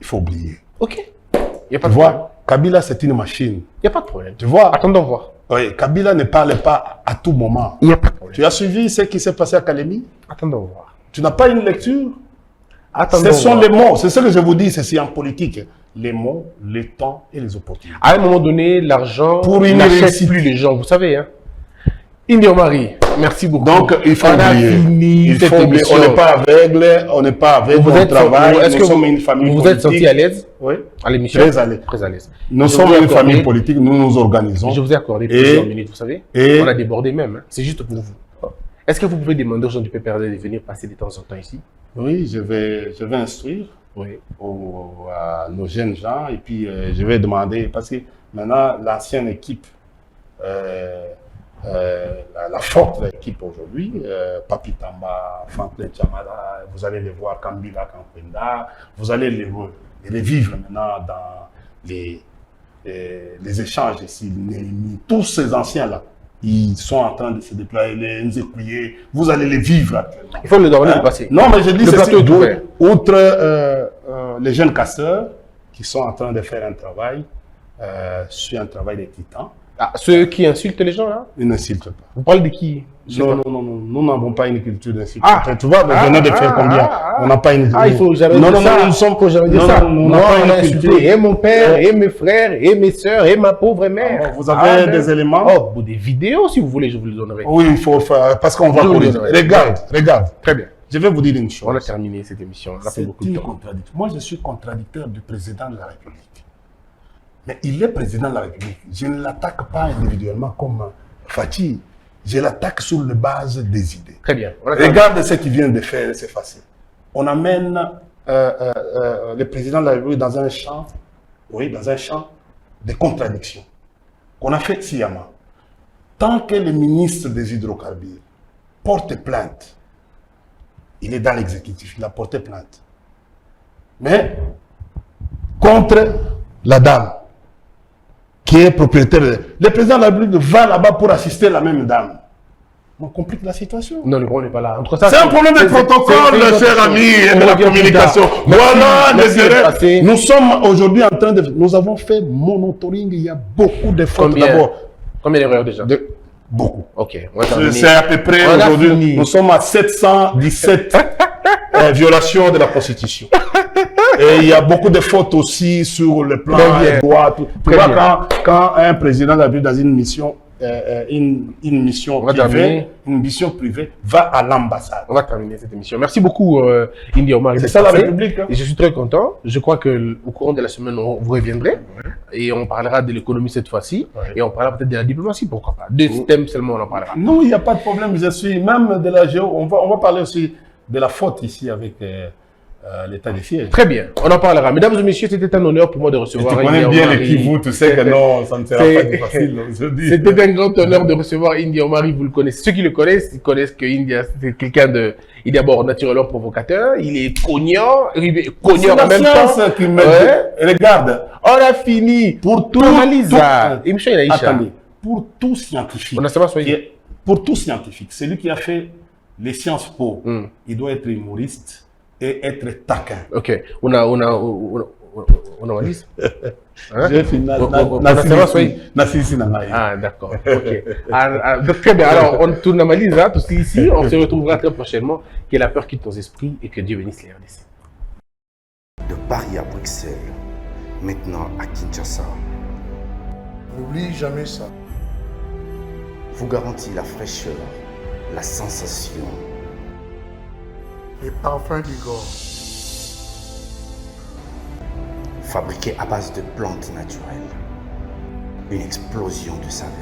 Il faut oublier. Ok. Il n'y a pas Tu de problème. vois, Kabila, c'est une machine. Il n'y a pas de problème. Tu vois, Attendons voir. oui, Kabila ne parle pas à tout moment. Il n'y a pas de problème. Tu as suivi ce qui s'est passé à Kalemi? Attendons voir. Tu n'as pas une lecture? Attendons Ce sont voir. les mots. C'est ce que je vous dis, c'est en politique. Les mots, le temps et les opportunités. À un moment donné, l'argent Pour une n'achète réussite. plus les gens, vous savez. Hein. Indio Marie, merci beaucoup. Donc, il faut on a oublier. fini Il cette faut oublier. émission. On n'est pas aveugle, on n'est pas aveugle, Vous on êtes travaille, est-ce nous que sommes une famille vous politique. êtes senti à l'aise Oui, à l'émission? très à l'aise. Très à l'aise. Nous Je sommes vous ai une accordé- famille politique, nous nous organisons. Je vous ai accordé Et- plusieurs minutes, vous savez. et- On a débordé même. Hein. C'est juste pour vous. Est-ce que vous pouvez demander aux gens du PPRD de venir passer de temps en temps ici? Oui, je vais instruire Oui. à nos jeunes gens et puis je vais demander, parce que maintenant l'ancienne équipe, la forte équipe aujourd'hui, Papi Tamba, Franklin Chamada, vous allez les voir, Kambila Kampenda, vous allez les revivre maintenant dans les échanges ici, tous ces anciens-là. ils sont en train de se déployer, les Nzekouye, vous allez les vivre actuellement. Il faut le donner le passé. Non, mais je dis Le ceci, plateau est ouvert. outre les jeunes casseurs qui sont en train de faire un travail, sur un travail de titan, Ah, ceux qui insultent les gens, là? ils n'insultent pas. Vous parlez de qui? Non, nous n'avons pas une culture d'insulte. Ah. Tu vois, vous venez de faire combien? On n'a pas une. Il faut jamais non, dire non, ça. non, nous sommes. Faut jamais dire non, ça. non, on Moi, n'a pas on a une insulté culture. et mon père, et mes frères, et mes sœurs, et ma pauvre mère. Vous avez mais- des éléments? Oh, des vidéos, si vous voulez, je vous les donnerai. Oui, il faut faire, parce qu'on va Je vous corriger. donnerai. Regarde. Très bien. Je vais vous dire une On a chose. terminé cette émission. Ça fait C'est beaucoup de une temps. contradiction. Moi, je suis contradicteur du président de la République. Mais il est président de la République. Je ne l'attaque pas individuellement comme Fatih. Je l'attaque sur la base des idées. Très bien. On a terminé. Regarde ce qu'il vient de faire, c'est facile. On amène le président de la République dans un champ, de contradictions, qu'on a fait sciemment. Tant que le ministre des hydrocarbures porte plainte, il est dans l'exécutif, il a porté plainte. Mais contre la dame, qui est propriétaire, le président de la République va là-bas pour assister la même dame. On complique la situation. Non, le problème n'est pas là. Entre ça, C'est un problème de protocole, cher ami, et de la communication. Voilà, merci d'être passé. nous sommes aujourd'hui en train de... Nous avons fait monitoring, il y a beaucoup de fautes d'abord. Combien d'erreurs déjà? Beaucoup. Ok, on va terminer. C'est à peu près On a aujourd'hui, fini. nous sommes à 717 violations de la Constitution. Et il y a beaucoup de fautes aussi sur le plan Très bien. droit. Tu Très vois, bien. quand un président de la République dans une mission, une mission On va terminer. privée, une mission privée, va à l'ambassade. On va terminer cette émission. Merci beaucoup, Indy Omar. C'est d'être ça la passé. République, hein. Et je suis très content. Je crois qu'au courant de la semaine, vous reviendrez. Et on parlera de l'économie cette fois-ci. Ouais. Et on parlera peut-être de la diplomatie, pourquoi pas. Deux thèmes seulement, on en parlera. Non, il n'y a pas de problème. Je suis même de la géo. On va parler aussi de la faute ici avec l'état des sièges. Très bien, on en parlera. Mesdames et messieurs, c'était un honneur pour moi de Et recevoir tu connais Indy bien Omar. les Kivu, tu sais que non, ça ne sera pas du facile aujourd'hui. C'était un grand honneur de recevoir Indy Omar. Vous le connaissez. Ceux qui le connaissent, ils connaissent que Indy, c'est quelqu'un de. Il est d'abord naturellement provocateur. Il est cognant C'est en la même science temps. qui me Ouais. Regarde, On a fini. pour tout, Malisa. Émission Inaïcha. attendez, pour tout scientifique, On a savoir soyez. pour tout scientifique, celui qui a fait les sciences po, Hmm. il doit être humoriste et être taquin. Ok. On a Malisa. Hein? J'ai fini. On a savoir soyez. Nassi Nangaï. Ah, d'accord. Ok. Donc, très bien. Alors, on tourne à Malisa, tous ici. On se retrouvera très prochainement. Que la peur quitte nos esprits et que Dieu bénisse les RDC. De Paris à Bruxelles, maintenant à Kinshasa, N'oublie jamais ça. vous garantit la fraîcheur, la sensation, Les parfums d'Igor. fabriquée à base de plantes naturelles. Une explosion de saveurs.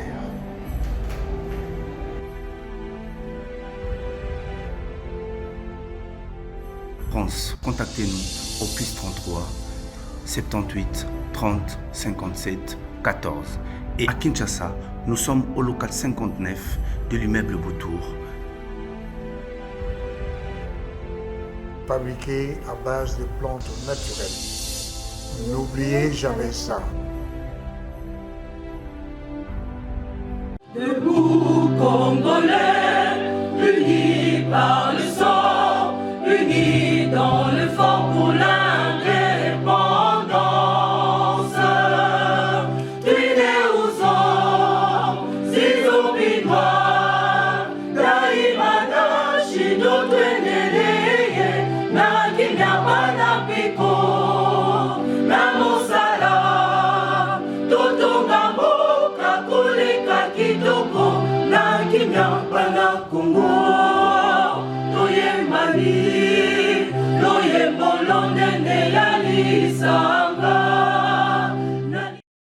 France, contactez-nous au +33 78 30 57 14. Et à Kinshasa, nous sommes au local 59 de l'immeuble Boutour. Fabriqué à base de plantes naturelles. N'oubliez jamais ça. Debout, Congolais, unis par le sang, unis dans le fort pour l'indépendance. Tués aux hommes, ces zombies noirs, Daïmana, Chidoté.